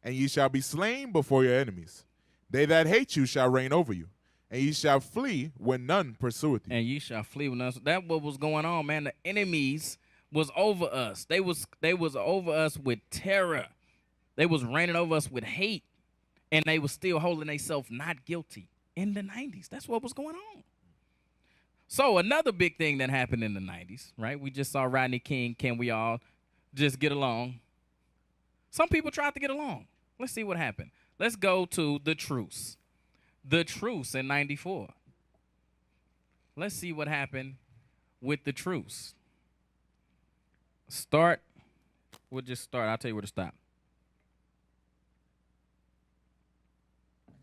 and ye shall be slain before your enemies. They that hate you shall reign over you, and ye shall flee when none pursueth you. And ye shall flee when none. That's what was going on, man. The enemies was over us. They was over us with terror. They was reigning over us with hate, and they was still holding themselves not guilty in the 90s. That's what was going on. So another big thing that happened in the 90s, right? We just saw Rodney King. Can we all just get along? Some people tried to get along. Let's see what happened. Let's go to the truce. The truce in 94. Let's see what happened with the truce. We'll just start. I'll tell you where to stop.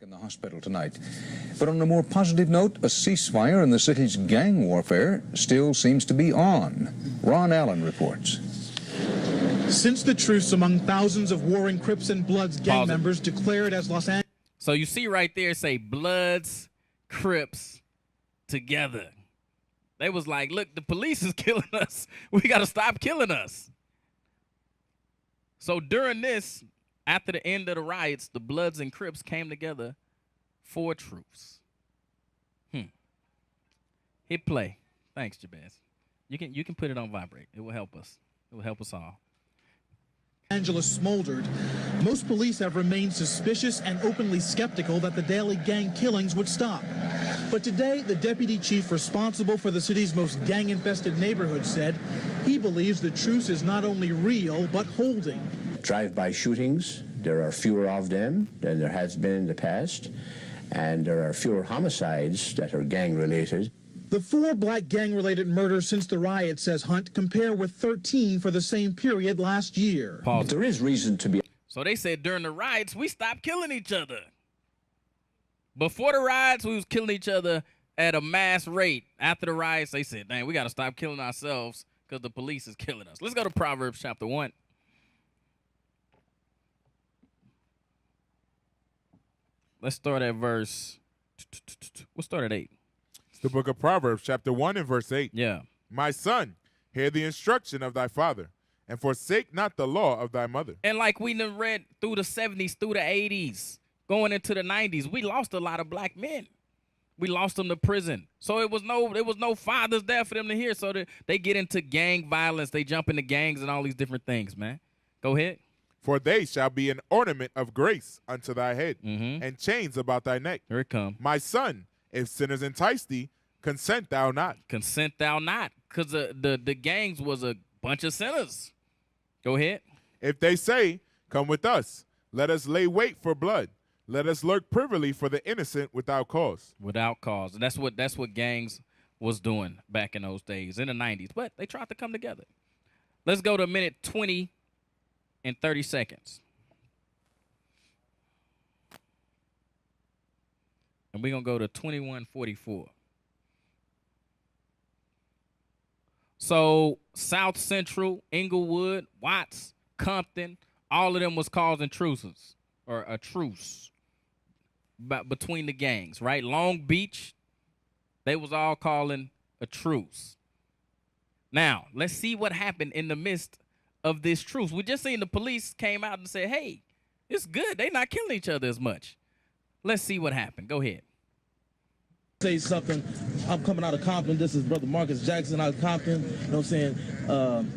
In the hospital tonight. But on a more positive note, a ceasefire in the city's gang warfare still seems to be on. Ron Allen reports. Since the truce among thousands of warring Crips and Bloods gang members declared as Los Angeles. So you see right there, say Bloods, Crips together. They was like, look, the police is killing us. We got to stop killing us. So during this, after the end of the riots, the Bloods and Crips came together for truce. Hit play. Thanks, Jabez. You can put it on vibrate. It will help us. It will help us all. Angeles smoldered. Most police have remained suspicious and openly skeptical that the daily gang killings would stop. But today, the deputy chief responsible for the city's most gang-infested neighborhood said he believes the truce is not only real, but holding. Drive-by shootings, there are fewer of them than there has been in the past, and there are fewer homicides that are gang-related. The 4 black gang-related murders since the riot, says Hunt, compare with 13 for the same period last year. But there is reason to be... So they said during the riots, we stopped killing each other. Before the riots, we was killing each other at a mass rate. After the riots, they said, dang, we got to stop killing ourselves because the police is killing us. Let's go to Proverbs chapter 1. Let's start at verse. We'll start at 8. It's the book of Proverbs, chapter 1 and verse 8. Yeah. My son, hear the instruction of thy father, and forsake not the law of thy mother. And like we done read through the 70s, through the 80s, going into the 90s, we lost a lot of black men. We lost them to prison. So there was no fathers there for them to hear. So they get into gang violence. They jump into gangs and all these different things, man. Go ahead. For they shall be an ornament of grace unto thy head, and chains about thy neck. Here it come. My son, if sinners entice thee, consent thou not. Consent thou not. Because the gangs was a bunch of sinners. Go ahead. If they say, come with us, let us lay wait for blood. Let us lurk privily for the innocent without cause. Without cause. And that's what gangs was doing back in those days, in the 90s. But they tried to come together. Let's go to a minute 20 and 30 seconds. And we're going to go to 2144. So South Central, Inglewood, Watts, Compton, all of them was causing truces, or a truce between the gangs, right? Long Beach, they was all calling a truce. Now, let's see what happened in the midst of this truce. We just seen the police came out and said, hey, it's good. They not killing each other as much. Let's see what happened. Go ahead. Say something. I'm coming out of Compton. This is Brother Marcus Jackson out of Compton. You know what I'm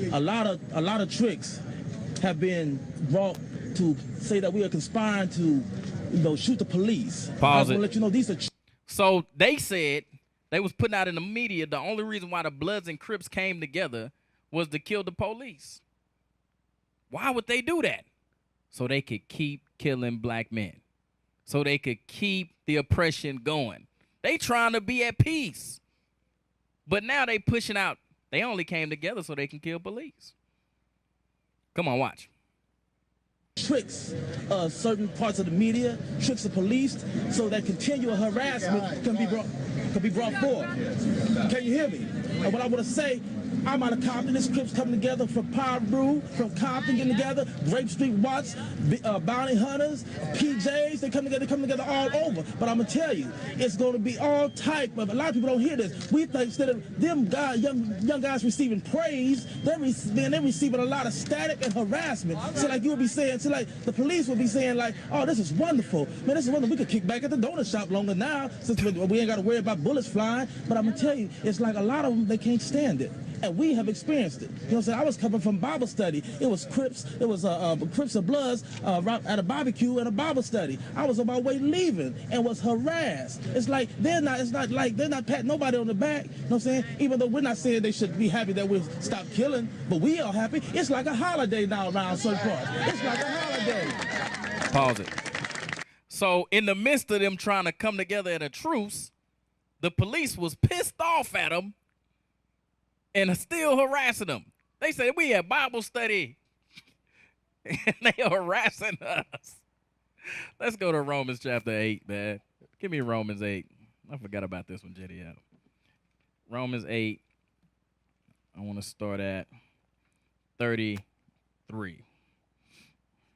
saying? A lot of tricks have been brought to say that we are conspiring to, shoot the police. Pause I it. want to let you know these are. So they said, they was putting out in the media, the only reason why the Bloods and Crips came together was to kill the police. Why would they do that? So they could keep killing black men. So they could keep the oppression going. They trying to be at peace. But now they pushing out, they only came together so they can kill police. Come on, watch. Tricks certain parts of the media, tricks the police, so that continual harassment can be brought forth. Can you hear me? And what I want to say, I'm out of Compton. This Crips coming together from Power Brew, from Compton getting together, Grape Street Watts, Bounty Hunters, PJs. They come together all over. But I'm gonna tell you, it's gonna be all type of. A lot of people don't hear this. We think instead of them guys, young guys receiving praise, they're receiving a lot of static and harassment. So like you would be saying, so like the police would be saying like, oh, this is wonderful, man. This is wonderful. We could kick back at the donut shop longer now since we ain't got to worry about bullets flying. But I'm gonna tell you, it's like a lot of them, they can't stand it. And we have experienced it. You know what I'm saying? I was coming from Bible study. It was Crips. It was Crips and Bloods at a barbecue and a Bible study. I was on my way leaving and was harassed. It's like they're not patting nobody on the back. You know what I'm saying? Even though we're not saying they should be happy that we stopped killing, but we are happy. It's like a holiday now around certain parts. It's like a holiday. Pause it. So in the midst of them trying to come together at a truce, the police was pissed off at them and still harassing them. They said, we had Bible study. And they are harassing us. Let's go to Romans chapter 8, man. Give me Romans 8. I forgot about this one, Jetty. Romans 8. I want to start at 33.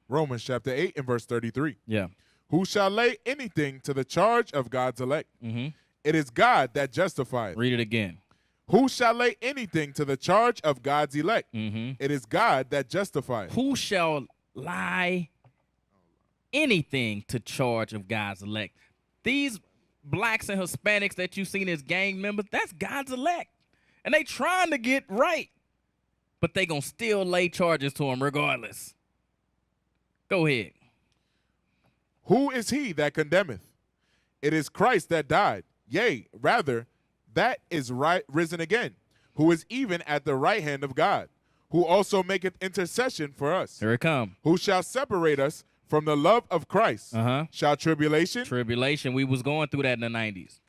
Romans chapter 8 and verse 33. Yeah. Who shall lay anything to the charge of God's elect? Mm-hmm. It is God that justifieth. Read it again. Who shall lay anything to the charge of God's elect? Mm-hmm. It is God that justifieth. Who shall lie anything to charge of God's elect? These blacks and Hispanics that you've seen as gang members, that's God's elect. And they trying to get right. But they going to still lay charges to them regardless. Go ahead. Who is he that condemneth? It is Christ that died. Yea, rather, that is risen again, who is even at the right hand of God, who also maketh intercession for us. Here it come. Who shall separate us from the love of Christ? Shall tribulation? Tribulation. We was going through that in the 90s.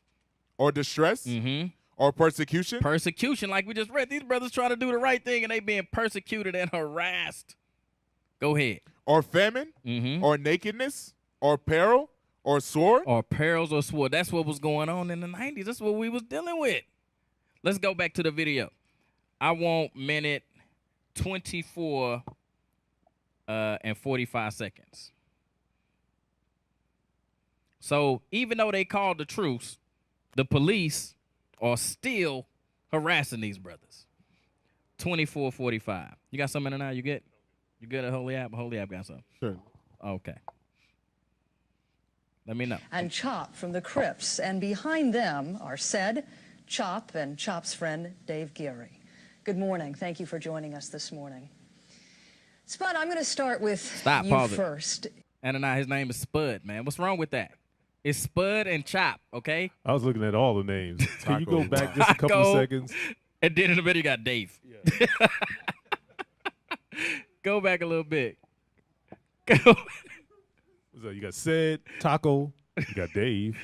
Or distress? Mm-hmm. Or persecution? Persecution, like we just read. These brothers trying to do the right thing and they being persecuted and harassed. Go ahead. Or famine? Mm-hmm. Or nakedness? Or peril? Or sword? Or perils or sword. That's what was going on in the 90s. That's what we was dealing with. Let's go back to the video. I want minute 24 and 45 seconds. So even though they called the truce, the police are still harassing these brothers. 24:45. You got something in there now? You good? You good at Holy App? Holy App got something. Sure. Okay. Let me know. And Chop from the Crips. And behind them are Said, Chop, and Chop's friend, Dave Geary. Good morning. Thank you for joining us this morning. Spud, I'm going to start with you Pause first. And his name is Spud, man. What's wrong with that? It's Spud and Chop, okay? I was looking at all the names. Can you go back just a couple of seconds? And then in the video, you got Dave. Yeah. Go back a little bit. What's that? You got Said, Taco. You got Dave.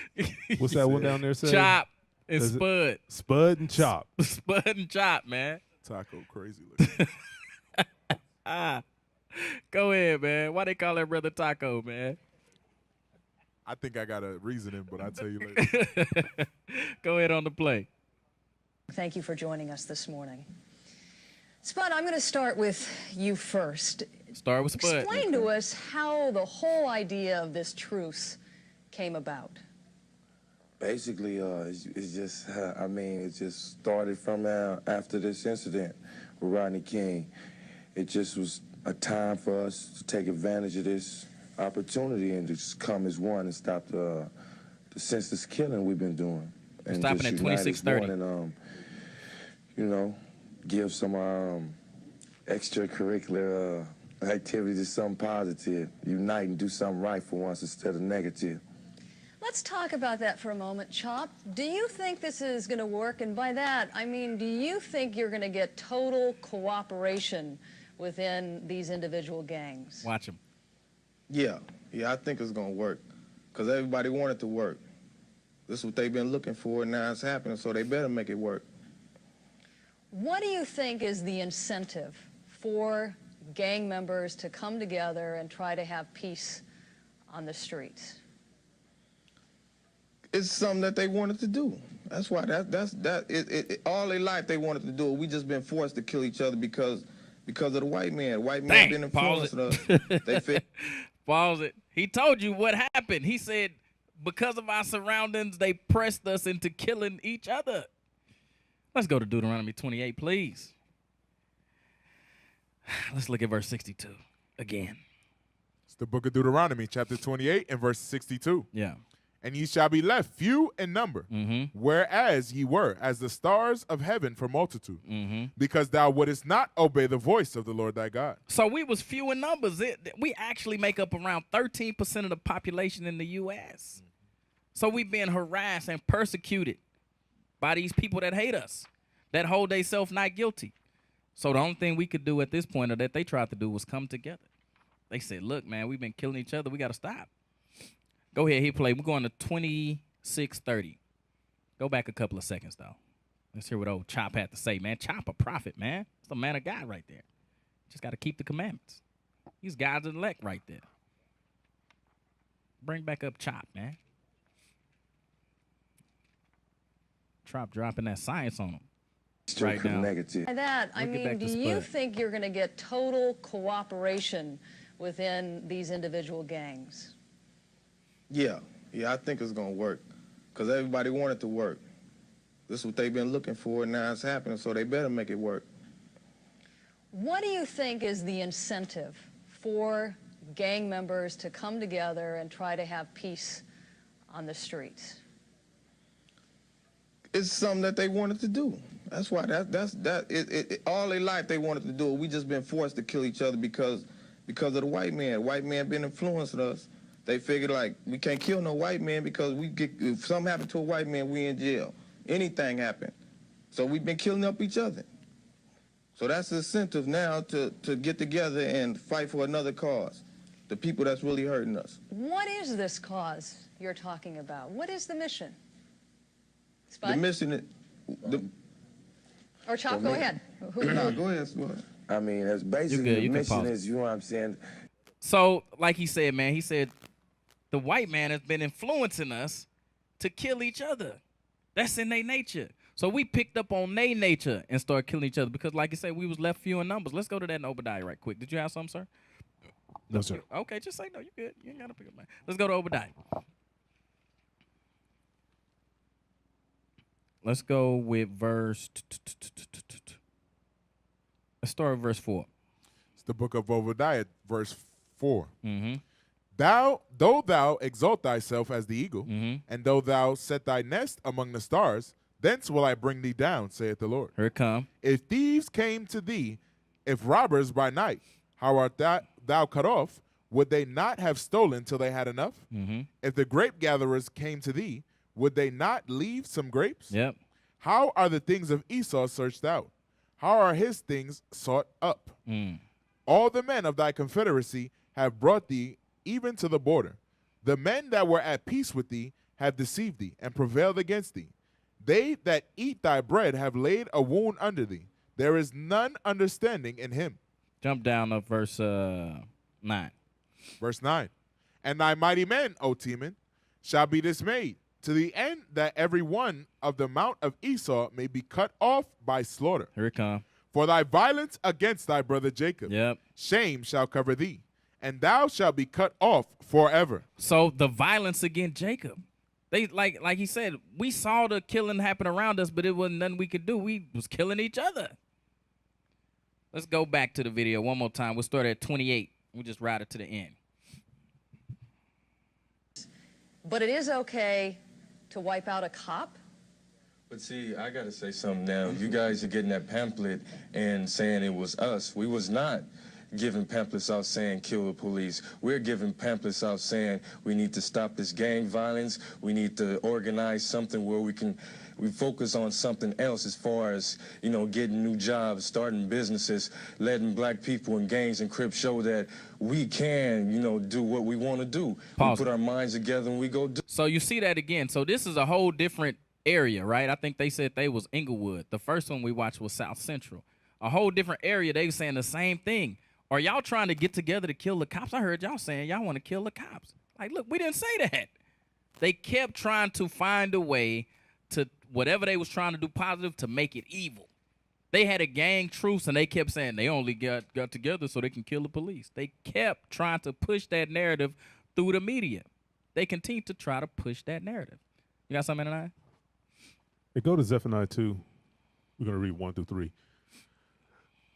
What's that one down there? Said? Chop and Spud. Spud and Chop. Spud and Chop, man. Taco crazy looking. Go ahead, man. Why they call that brother Taco, man? I think I got a reasoning, but I'll tell you later. Go ahead on the play. Thank you for joining us this morning. Spud, I'm going to start with you first. Start with Spud. Explain to us how the whole idea of this truce came about. Basically, it's just, it just started from after this incident with Rodney King. it just was a time for us to take advantage of this opportunity and just come as one and stop the senseless killing we've been doing. And stopping just at unite as 26:30. one and, you know, give some extracurricular activities to something positive. Unite and do something right for once instead of negative. Let's talk about that for a moment, Chop. Do you think this is going to work? And by that, I mean, do you think you're going to get total cooperation within these individual gangs? Watch him. Yeah, I think it's going to work because everybody want it to work. This is what they've been looking for, and now it's happening, so they better make it work. What do you think is the incentive for gang members to come together and try to have peace on the streets? It's something that they wanted to do. That's why all their life they wanted to do it. We just been forced to kill each other because of the white man. White man been influencing us. Pause it. He told you what happened. He said because of our surroundings, they pressed us into killing each other. Let's go to Deuteronomy 28, please. Let's look at verse 62 again. It's the book of Deuteronomy, chapter 28 and verse 62. Yeah. And ye shall be left few in number, whereas ye were as the stars of heaven for multitude, because thou wouldest not obey the voice of the Lord thy God. So we was few in numbers. We actually make up around 13% of the population in the U.S. So we being harassed and persecuted by these people that hate us, that hold themselves not guilty. So the only thing we could do at this point, or that they tried to do, was come together. They said, look, man, we've been killing each other. We got to stop. Go ahead, hit play. We're going to 26:30. Go back a couple of seconds, though. Let's hear what old Chop had to say, man. Chop a prophet, man. It's a man of God right there. Just got to keep the commandments. He's God's elect right there. Bring back up Chop, man. Chop dropping that science on him. Right now. By that, I mean, do you think you're going to get total cooperation within these individual gangs? Yeah, I think it's going to work because everybody want it to work. This is what they've been looking for, and now it's happening, so they better make it work. What do you think is the incentive for gang members to come together and try to have peace on the streets? It's something that they wanted to do. That's why all their life they wanted to do it. We just been forced to kill each other because of the white man. White man been influencing us. They figured like we can't kill no white man because if something happened to a white man, we in jail. Anything happened. So we've been killing up each other. So that's the incentive now to get together and fight for another cause. The people that's really hurting us. What is this cause you're talking about? What is the mission? Spud? The mission or Chop, go ahead. No, go ahead, Spud. I mean, that's basically the mission is, you know what I'm saying? So, like he said, man, he said the white man has been influencing us to kill each other. That's in their nature. So we picked up on their nature and started killing each other because, like you said, we was left few in numbers. Let's go to that in Obadiah right quick. Did you have something, sir? No, sir. Okay, just say no. You good. You ain't got to pick up mine. Let's go to Obadiah. Let's go with verse. Let's start with verse 4. It's the book of Obadiah, verse 4. Though thou exalt thyself as the eagle, and though thou set thy nest among the stars, thence will I bring thee down, saith the Lord. Here it come. If thieves came to thee, if robbers by night, how art thou cut off? Would they not have stolen till they had enough? If the grape gatherers came to thee, would they not leave some grapes? Yep. How are the things of Esau searched out? How are his things sought up? All the men of thy confederacy have brought thee even to the border. The men that were at peace with thee have deceived thee and prevailed against thee. They that eat thy bread have laid a wound under thee. There is none understanding in him. Jump down to verse 9. Verse 9. And thy mighty men, O Teman, shall be dismayed, to the end that every one of the mount of Esau may be cut off by slaughter. Here it come. For thy violence against thy brother Jacob, shame shall cover thee, and thou shalt be cut off forever. So the violence against Jacob. They like he said, we saw the killing happen around us, but it wasn't nothing we could do. We was killing each other. Let's go back to the video one more time. We'll start at 28. We'll just ride it to the end. But it is okay to wipe out a cop? But see, I gotta say something now. You guys are getting that pamphlet and saying it was us. We was not giving pamphlets out saying kill the police. We're giving pamphlets out saying we need to stop this gang violence. We need to organize something where we focus on something else as far as, you know, getting new jobs, starting businesses, letting black people in gangs and Crips show that we can, you know, do what we want to do. Pause. We put our minds together and we go do. So you see that again. So this is a whole different area, right? I think they said they was Inglewood. The first one we watched was South Central. A whole different area. They were saying the same thing. Are y'all trying to get together to kill the cops? I heard y'all saying y'all want to kill the cops. Like, look, we didn't say that. They kept trying to find a way to whatever they was trying to do positive to make it evil. They had a gang truce and they kept saying they only got together so they can kill the police. They kept trying to push that narrative through the media. They continue to try to push that narrative. You got something tonight? Hey, go to Zephaniah 2. We're going to read 1 through 3.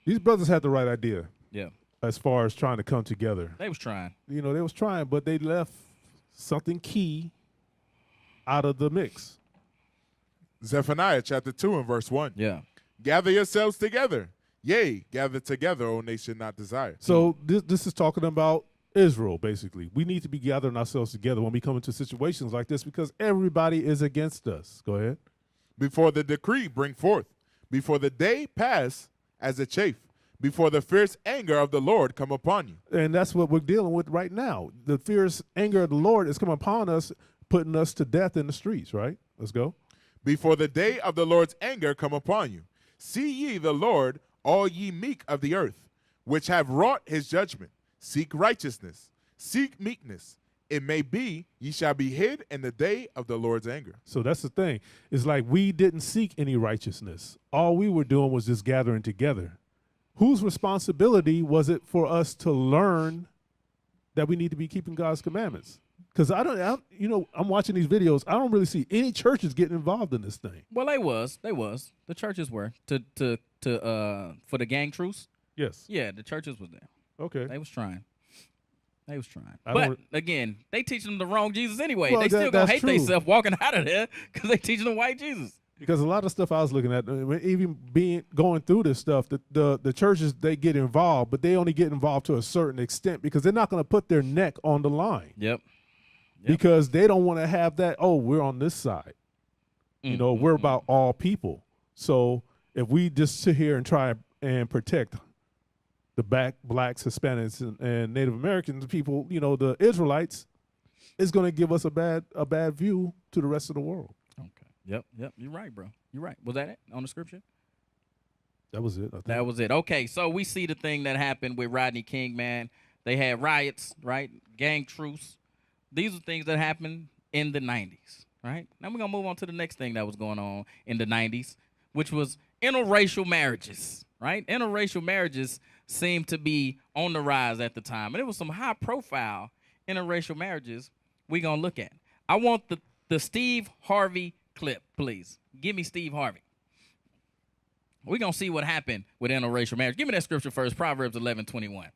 These brothers had the right idea. Yeah. As far as trying to come together. They was trying. You know, they was trying, but they left something key out of the mix. Zephaniah chapter 2 and verse 1. Yeah. Gather yourselves together. Yea, gather together, O nation not desire. So this is talking about Israel, basically. We need to be gathering ourselves together when we come into situations like this because everybody is against us. Go ahead. Before the decree bring forth, before the day pass as a chaff, before the fierce anger of the Lord come upon you. And that's what we're dealing with right now. The fierce anger of the Lord is coming upon us, putting us to death in the streets, right? Let's go. Before the day of the Lord's anger come upon you. See ye the Lord, all ye meek of the earth, which have wrought his judgment. Seek righteousness, seek meekness. It may be ye shall be hid in the day of the Lord's anger. So that's the thing. It's like we didn't seek any righteousness. All we were doing was just gathering together. Whose responsibility was it for us to learn that we need to be keeping God's commandments? Because I'm watching these videos. I don't really see any churches getting involved in this thing. Well, they was. The churches were for the gang truce. Yes. Yeah, the churches was there. Okay. They was trying. But again, they teaching them the wrong Jesus anyway. Well, they still gonna hate true. themselves walking out of there because they teaching them white Jesus. Because a lot of stuff I was looking at, even going through this stuff, the churches, they get involved, but they only get involved to a certain extent because they're not going to put their neck on the line. Yep. Because they don't want to have that, oh, we're on this side. We're about all people. So if we just sit here and try and protect the blacks, Hispanics, and Native Americans, people, the Israelites, it's going to give us a bad view to the rest of the world. Okay. Yep. You're right, bro. You're right. Was that it on the scripture? That was it. That was it. Okay, so we see the thing that happened with Rodney King, man. They had riots, right? Gang truce. These are things that happened in the 90s, right? Now we're going to move on to the next thing that was going on in the 90s, which was interracial marriages, right? Interracial marriages seemed to be on the rise at the time. And it was some high-profile interracial marriages we're going to look at. I want the Steve Harvey clip, please. Give me Steve Harvey. We're going to see what happened with interracial marriage. Give me that scripture first, Proverbs 11:21.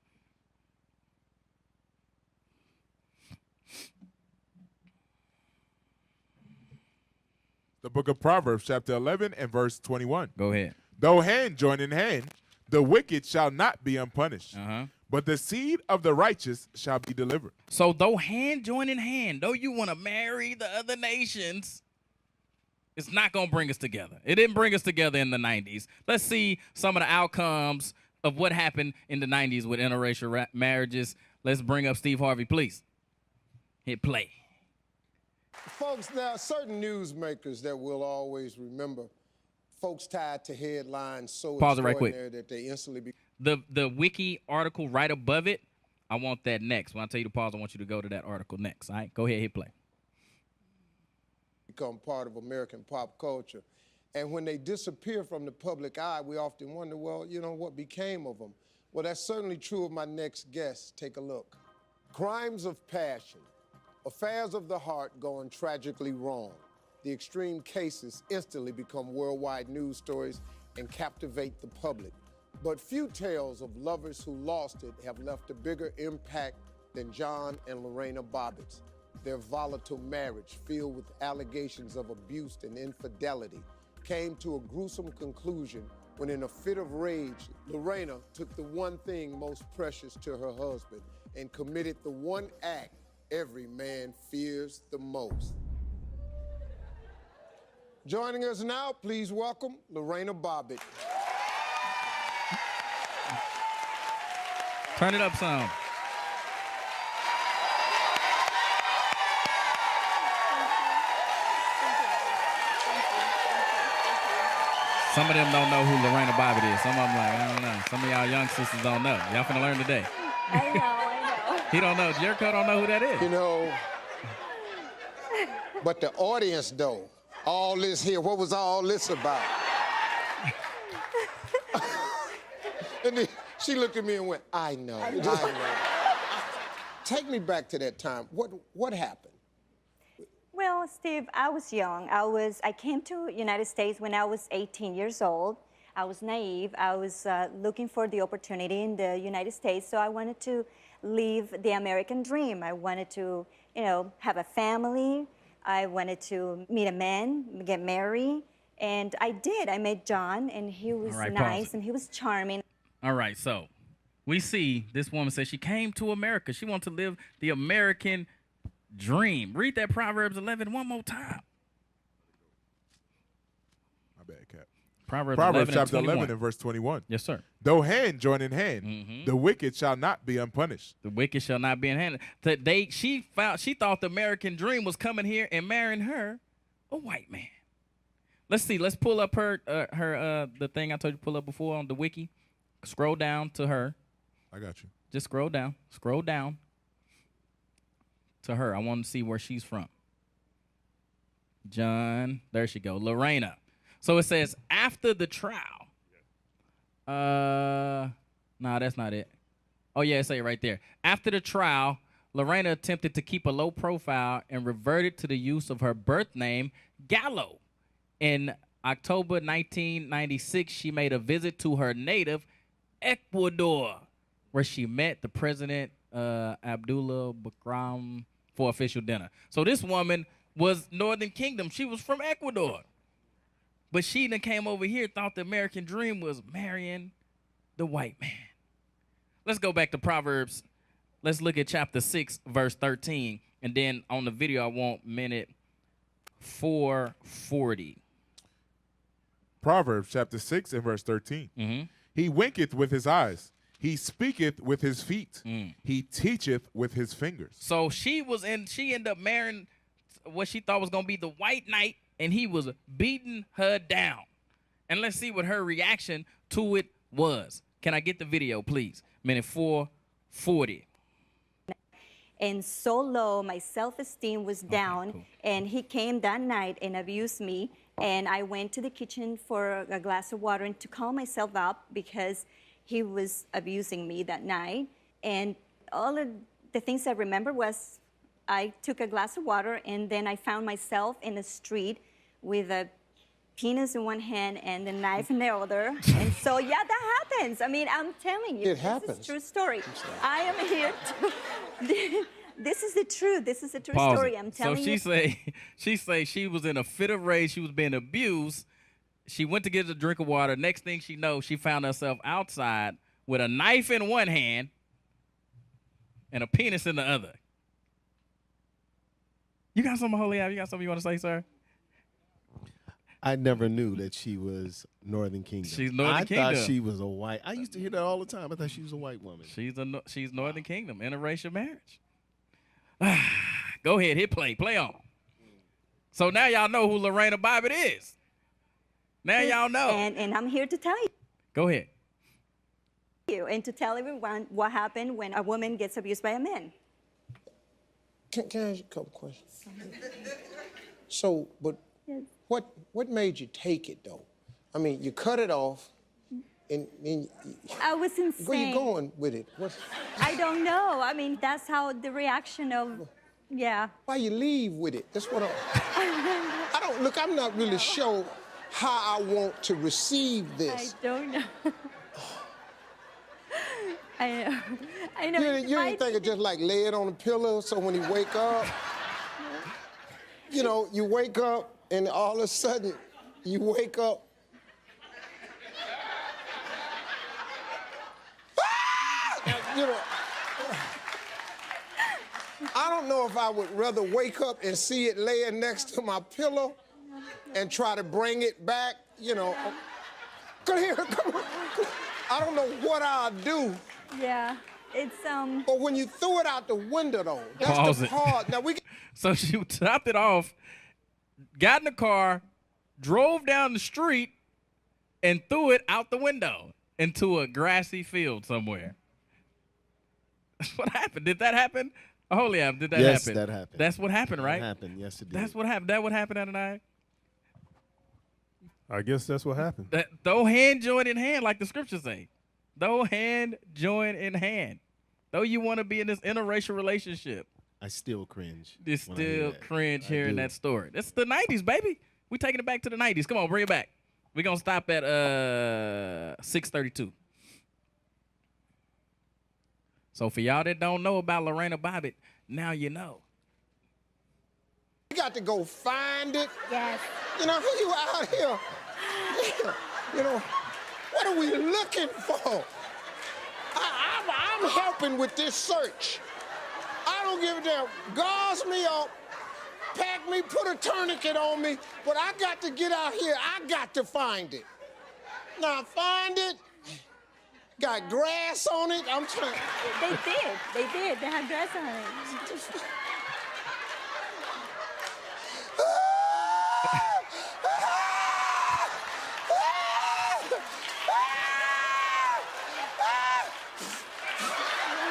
The book of Proverbs, chapter 11 and verse 21. Go ahead. Though hand join in hand, the wicked shall not be unpunished, but the seed of the righteous shall be delivered. So though hand join in hand, though you want to marry the other nations, it's not going to bring us together. It didn't bring us together in the 90s. Let's see some of the outcomes of what happened in the 90s with interracial marriages. Let's bring up Steve Harvey, please. Hit play. Folks, there are certain newsmakers that will always remember folks tied to headlines so Pause it right quick. extraordinary that they instantly The wiki article right above it, I want that next. When I tell you to pause, I want you to go to that article next. All right, go ahead, hit play. become part of American pop culture. And when they disappear from the public eye, we often wonder, well, what became of them? Well, that's certainly true of my next guest. Take a look. Crimes of passion, affairs of the heart going tragically wrong. The extreme cases instantly become worldwide news stories and captivate the public. But few tales of lovers who lost it have left a bigger impact than John and Lorena Bobbitt's. Their volatile marriage, filled with allegations of abuse and infidelity, came to a gruesome conclusion when, in a fit of rage, Lorena took the one thing most precious to her husband and committed the one act every man fears the most. Joining us now, please welcome Lorena Bobbitt. Turn it up some. Some of them don't know who Lorena Bobbitt is. Some of them like, I don't know. Some of y'all young sisters don't know. Y'all finna learn today. I know. He don't know. Jericho don't know who that is. You know, but the audience, though, all this here, what was all this about? And then she looked at me and went, I know. Take me back to that time. What happened? Well, Steve, I was young. I came to United States when I was 18 years old. I was naive. I was looking for the opportunity in the United States, so I wanted to live the American dream. I wanted to, have a family. I wanted to meet a man, get married, and I did. I met John, and he was nice, and he was charming. All right, so we see this woman says she came to America. She wants to live the American dream. Read that Proverbs 11 one more time. My bad, Cap. Proverbs chapter 11 and verse 21. Yes, sir. Though hand join in hand, the wicked shall not be unpunished. The wicked shall not be in hand. She thought the American dream was coming here and marrying her, a white man. Let's see. Let's pull up her the thing I told you to pull up before on the wiki. Scroll down to her. I got you. Just scroll down. Scroll down to her. I want to see where she's from. John. There she go. Lorena. So it says after the trial. No, that's not it. Oh yeah, it say it right there. After the trial, Lorena attempted to keep a low profile and reverted to the use of her birth name, Gallo. In October 1996, she made a visit to her native Ecuador, where she met the president, Abdullah Bakram, for official dinner. So this woman was Northern Kingdom. She was from Ecuador. But she then came over here, thought the American dream was marrying the white man. Let's go back to Proverbs. Let's look at chapter 6, verse 13. And then on the video, I want minute 440. Proverbs chapter 6 and verse 13. He winketh with his eyes. He speaketh with his feet. He teacheth with his fingers. So she ended up marrying what she thought was going to be the white knight, and he was beating her down. And let's see what her reaction to it was. Can I get the video, please? Minute 440. And so low, my self-esteem was down, cool. And he came that night and abused me, and I went to the kitchen for a glass of water and to calm myself up because he was abusing me that night. And all of the things I remember was I took a glass of water, and then I found myself in the street with a penis in one hand and a knife in the other. And so, yeah, that happens. I mean, I'm telling you. It happens. This is a true story. I am here to... This is the truth. This is a true Pause story. it. I'm telling you. So she say she was in a fit of rage. She was being abused. She went to get a drink of water. Next thing she knows, she found herself outside with a knife in one hand and a penis in the other. You got something, Holy Ab? You got something you want to say, sir? I never knew that she was Northern Kingdom. She's Northern Kingdom. I thought she was a white. I used to hear that all the time. I thought she was a white woman. She's Northern Kingdom, interracial marriage. Go ahead, hit play. Play on. So now y'all know who Lorena Bobbitt is. Now y'all know. And I'm here to tell you. Go ahead. And to tell everyone what happened when a woman gets abused by a man. Can I ask you a couple questions? So, but yes. What made you take it, though? I mean, you cut it off, and I was insane. Where you going with it? I don't know. I mean, that's how the reaction of, yeah. Why you leave with it? That's what I don't, look, I'm not really sure how I want to receive this. I don't know. I know. You didn't think of just like lay it on a pillow so when he wake up, you know, you wake up and all of a sudden you wake up. You know, I don't know if I would rather wake up and see it laying next to my pillow and try to bring it back, you know. Come here, come on. I don't know what I'll do. Yeah, it's But when you threw it out the window, though, that's Pause the it. part. Now we. So she topped it off, got in the car, drove down the street, and threw it out the window into a grassy field somewhere. What happened? Did that happen? Holy Ab, did that happen? Yes, that happened. That's what happened, right? That happened. Yes, it did. That's what happened. That what happened, Adonai? I guess that's what happened. Though hand joined in hand, like the scriptures say. Though hand joined in hand. Though you want to be in this interracial relationship. I still cringe. It's when I hear still that. cringe I hearing do. that story. That's the 90s, baby. We taking it back to the 90s. Come on, bring it back. We're going to stop at 6:32. So for y'all that don't know about Lorena Bobbitt, now you know. You got to go find it. Yes. You know, you out here. You know, what are we looking for? I'm helping with this search. I don't give a damn. Gauze me up, pack me, put a tourniquet on me, but I got to get out here. I got to find it. Now find it. Got grass on it. I'm trying. They did. They had grass on it.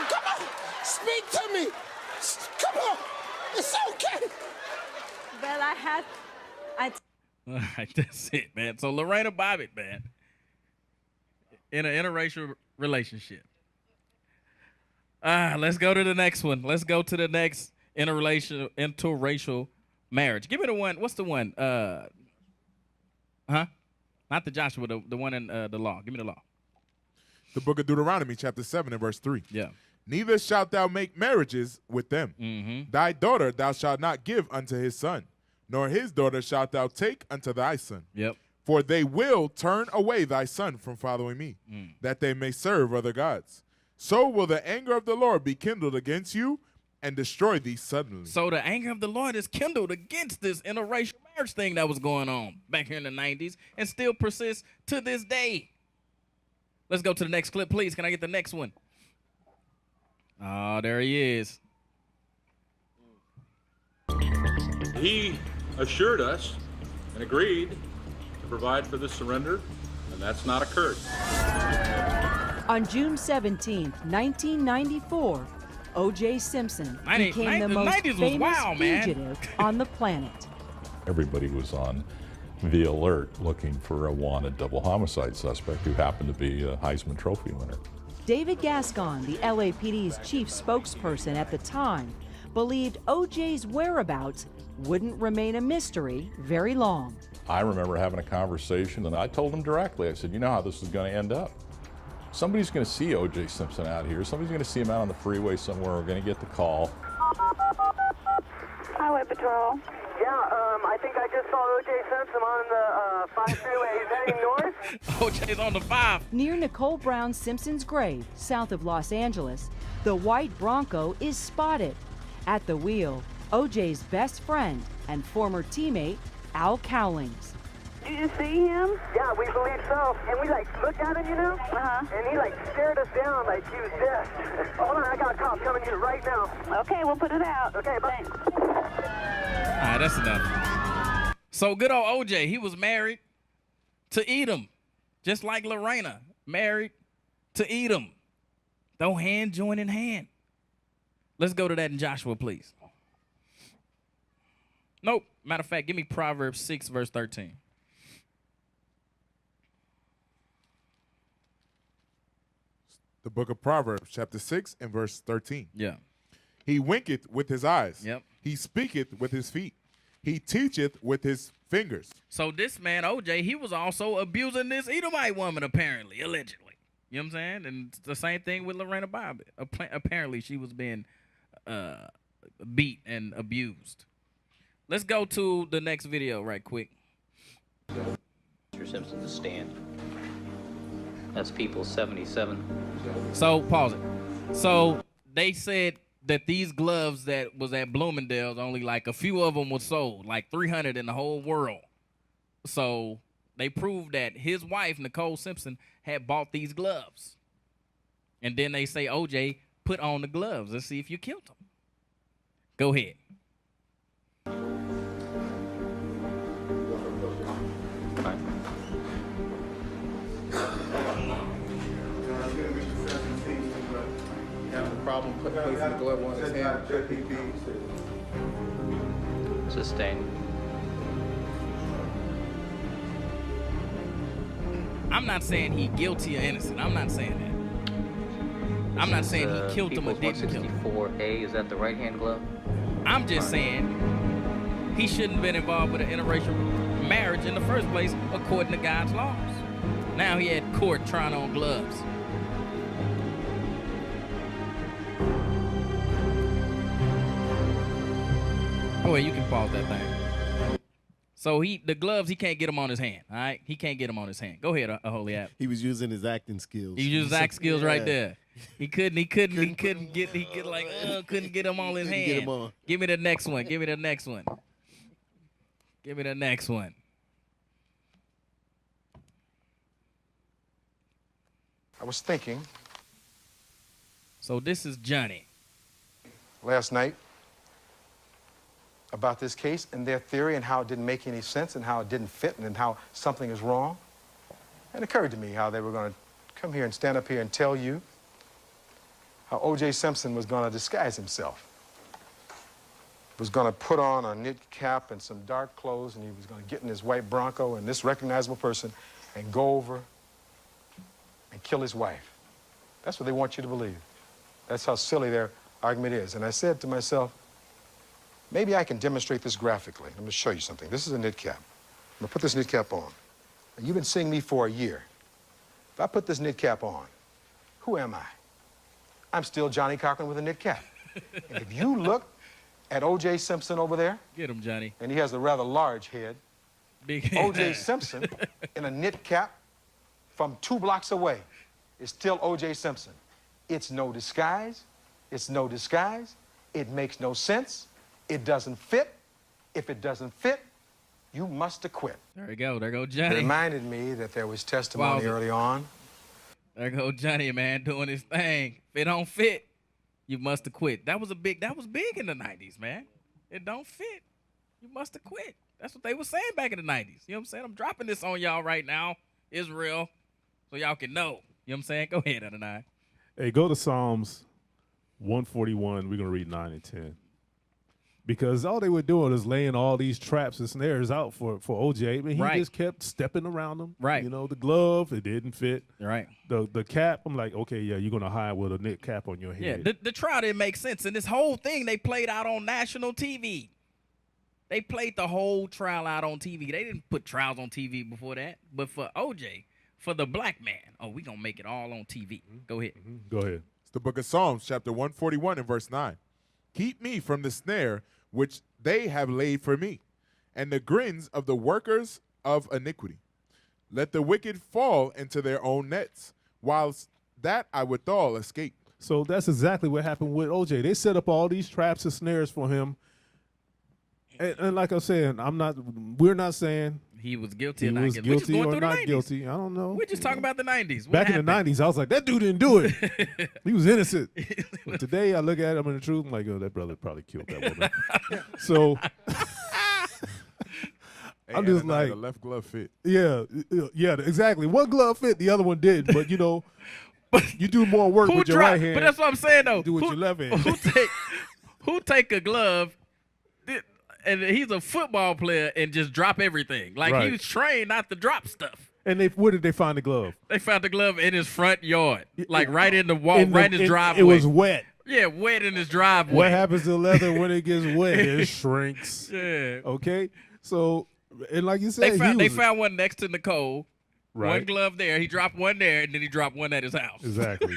Come on, speak to me. Come on, it's okay. Well, All right, that's it, man. So Lorena Bobbitt, man, in an interracial relationship. Let's go to the next one. Let's go to the next interracial marriage. Give me the one. What's the one? Not the Joshua, the one in the law. Give me the law. The book of Deuteronomy, chapter 7 and verse 3. Yeah. Neither shalt thou make marriages with them. Mm-hmm. Thy daughter thou shalt not give unto his son, nor his daughter shalt thou take unto thy son. Yep. For they will turn away thy son from following me, Mm. that they may serve other gods. So will the anger of the Lord be kindled against you and destroy thee suddenly. So the anger of the Lord is kindled against this interracial marriage thing that was going on back here in the 90s and still persists to this day. Let's go to the next clip, please. Can I get the next one? Oh, there he is. He assured us and agreed to provide for this surrender, and that's not occurred. On June 17, 1994, O.J. Simpson became the most famous fugitive on the planet. Everybody was on the alert looking for a wanted double homicide suspect who happened to be a Heisman Trophy winner. David Gascon, the LAPD's chief spokesperson at the time, believed O.J.'s whereabouts wouldn't remain a mystery very long. I remember having a conversation and I told him directly, I said, you know how this is going to end up. Somebody's going to see O.J. Simpson out here. Somebody's going to see him out on the freeway somewhere. We're going to get the call. Highway Patrol. Yeah, I think I just saw O.J. Simpson on the 5 freeway. He's heading north. O.J.'s on the 5. Near Nicole Brown Simpson's grave, south of Los Angeles, the white Bronco is spotted. At the wheel, O.J.'s best friend and former teammate, Al Cowlings. Did you see him? Yeah, we believe so. And we looked at him, you know? And he stared us down like he was dead. Hold on, I got a cop coming here right now. Okay, we'll put it out. Okay, bye. All right, that's enough. So good old O.J., he was married to Edom, just like Lorena, married to Edom. Though hand join in hand. Let's go to that in Joshua, please. Nope. Matter of fact, give me Proverbs 6, verse 13. The book of Proverbs, chapter 6 and verse 13. Yeah. He winketh with his eyes. Yep. He speaketh with his feet. He teacheth with his fingers. So this man, O.J., he was also abusing this Edomite woman, apparently, allegedly. You know what I'm saying? And it's the same thing with Lorena Bobbitt. Apparently, she was being beat and abused. Let's go to the next video right quick. Mr. Simpson to stand. That's people 77. So, pause it. So, they said that these gloves that was at Bloomingdale's, only like a few of them were sold, like 300 in the whole world. So, they proved that his wife, Nicole Simpson, had bought these gloves. And then they say, OJ, put on the gloves. Let's see if you killed him. Go ahead. Problem placing the glove on his hand. Sustained. I'm not saying he guilty or innocent. I'm not saying that. I'm not saying he killed him or didn't kill him. 164A, is that the right hand glove? I'm just saying he shouldn't have been involved with an interracial marriage in the first place according to God's laws. Now he had court trying on gloves. Go ahead, you can pause that thing. So the gloves, he can't get them on his hand, all right? He can't get them on his hand. Go ahead, Holy App. He was using his acting skills. He used his acting skills right there. He couldn't get them on his hand. Get him on. Give me the next one. Give me the next one. Give me the next one. I was thinking. So this is Johnny. Last night about this case and their theory and how it didn't make any sense and how it didn't fit and how something is wrong. And it occurred to me how they were going to come here and stand up here and tell you how O.J. Simpson was going to disguise himself. Was going to put on a knit cap and some dark clothes, and he was going to get in his white Bronco and this recognizable person and go over and kill his wife. That's what they want you to believe. That's how silly their argument is. And I said to myself, maybe I can demonstrate this graphically. I'm going to show you something. This is a knit cap. I'm going to put this knit cap on. And you've been seeing me for a year. If I put this knit cap on, who am I? I'm still Johnny Cochran with a knit cap. And if you look at O.J. Simpson over there. Get him, Johnny. And he has a rather large head. Big head. O.J. Simpson in a knit cap from 2 blocks away is still O.J. Simpson. It's no disguise. It's no disguise. It makes no sense. It doesn't fit. If it doesn't fit, you must acquit. There we go. There go Johnny. It reminded me that there was testimony early on. There go Johnny, man, doing his thing. If it don't fit, you must acquit. That was big in the 90s, man. It don't fit. You must acquit. That's what they were saying back in the 90s. You know what I'm saying? I'm dropping this on y'all right now, Israel, so y'all can know. You know what I'm saying? Go ahead, Adonai. Hey, go to Psalms 141. We're going to read 9 and 10. Because all they were doing is laying all these traps and snares out for OJ. I mean, he just kept stepping around them. Right. You know, the glove, it didn't fit. Right. The cap, I'm like, okay, yeah, you're going to hide with a knit cap on your head. Yeah, the trial didn't make sense. And this whole thing they played out on national TV. They played the whole trial out on TV. They didn't put trials on TV before that. But for OJ, for the black man, we going to make it all on TV. Go ahead. Go ahead. It's the book of Psalms, chapter 141 and verse 9. Keep me from the snare which they have laid for me, and the grins of the workers of iniquity. Let the wicked fall into their own nets, whilst that I withal escape. So that's exactly what happened with OJ. They set up all these traps and snares for him. And like I was saying, we're not saying he was guilty or not guilty. We're just going or through the not 90s. guilty. I don't know. We're just talking about the 90s. Back in the 90s, I was like, that dude didn't do it. He was innocent. But today, I look at him in the truth, I'm like, oh, that brother probably killed that woman. So I'm just like, the left glove fit. Yeah, exactly. One glove fit, the other one did. But you know, you do more work with your right hand. But that's what I'm saying though. You do with your left hand. Who take a glove? And he's a football player and just drop everything. Like he was trained not to drop stuff. And where did they find the glove? They found the glove in his front yard, like right in the wall, right in his driveway. It was wet. Yeah, wet in his driveway. What happens to leather when it gets wet? It shrinks. Yeah. Okay. So, and like you said, they found one next to Nicole, Right. One glove there. He dropped one there, and then he dropped one at his house. Exactly.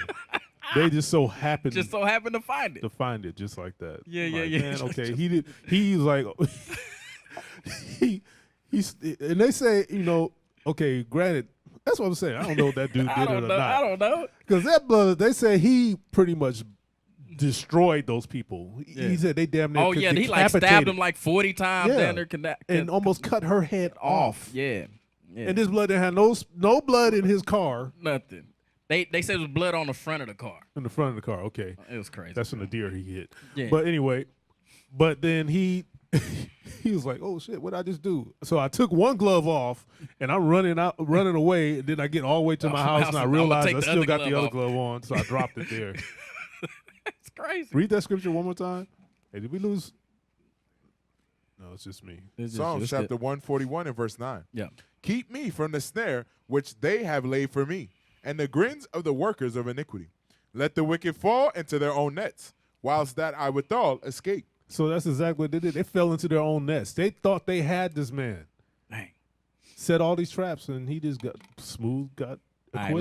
They just so happened to find it. To find it just like that. Yeah, I'm yeah, like, yeah. Man, okay. He's like he's and they say, okay, granted, that's what I'm saying. I don't know if that dude did it or not. I don't know. Because that brother, they say he pretty much destroyed those people. Yeah. He said they damn near he like stabbed decapitated. him like 40 times Yeah. down there. And almost cut her head off. Yeah. And this blood didn't have no blood in his car. Nothing. They said it was blood on the front of the car. In the front of the car, okay. It was crazy. That's from the deer he hit. Yeah. But anyway, then he was like, "Oh shit, what did I just do?" So I took one glove off, and I'm running away. And then I get all the way to my house, and I realize I still got the other glove on, so I dropped it there. It's crazy. Read that scripture one more time. Hey, did we lose? No, it's just me. Psalms chapter 141 and verse 9. Yeah. Keep me from the snare which they have laid for me, and the grins of the workers of iniquity. Let the wicked fall into their own nets, whilst that I withal escape. So that's exactly what they did. They fell into their own nest. They thought they had this man. Dang. Set all these traps, and he just got acquitted. All right,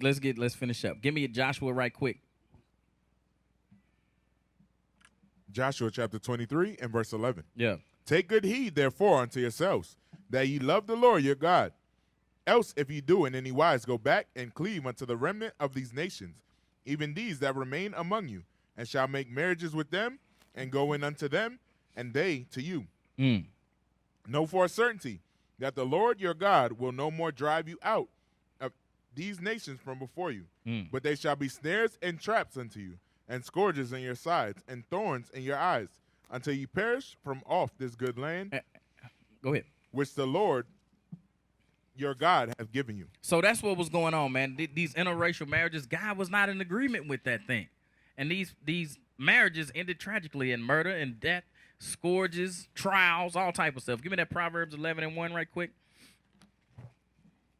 let's finish up. Give me a Joshua right quick. Joshua chapter 23 and verse 11. Yeah. Take good heed, therefore, unto yourselves, that ye love the Lord your God. Else, if ye do in any wise go back and cleave unto the remnant of these nations, even these that remain among you, and shall make marriages with them, and go in unto them, and they to you. Know for a certainty that the Lord your God will no more drive you out of these nations from before you, but they shall be snares and traps unto you, and scourges in your sides, and thorns in your eyes, until ye perish from off this good land. Go ahead. Which the Lord your God hath given you. So that's what was going on, man. These interracial marriages, God was not in agreement with that thing. And these marriages ended tragically in murder and death, scourges, trials, all type of stuff. Give me that Proverbs 11 and 1 right quick.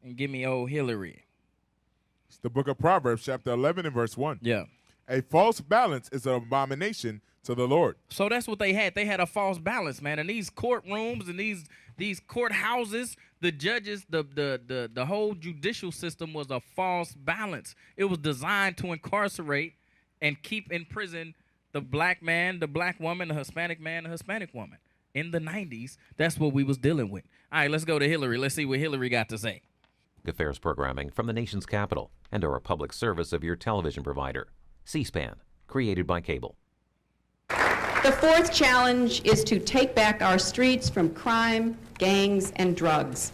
And give me old Hillary. It's the book of Proverbs, chapter 11 and verse 1. Yeah. A false balance is an abomination to the Lord. So that's what they had. They had a false balance, man. And these courtrooms and these courthouses, the judges, the whole judicial system was a false balance. It was designed to incarcerate and keep in prison the black man, the black woman, the Hispanic man, the Hispanic woman. In the 90s, that's what we was dealing with. All right, let's go to Hillary. Let's see what Hillary got to say. Affairs programming from the nation's capital and are a public service of your television provider. C-SPAN, created by cable. The fourth challenge is to take back our streets from crime, gangs, and drugs.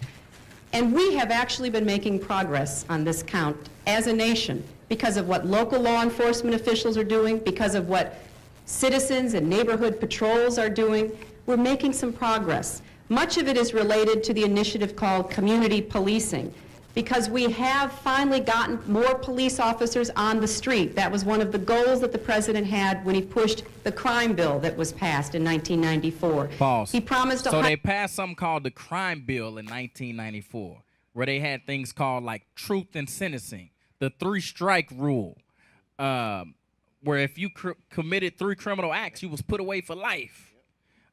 And we have actually been making progress on this count as a nation because of what local law enforcement officials are doing, because of what citizens and neighborhood patrols are doing. We're making some progress. Much of it is related to the initiative called community policing, because we have finally gotten more police officers on the street. That was one of the goals that the president had when he pushed the crime bill that was passed in 1994. Pause. He promised So they passed something called the crime bill in 1994, where they had things called like truth and sentencing, the 3-strike rule, where if you committed 3 criminal acts, you was put away for life.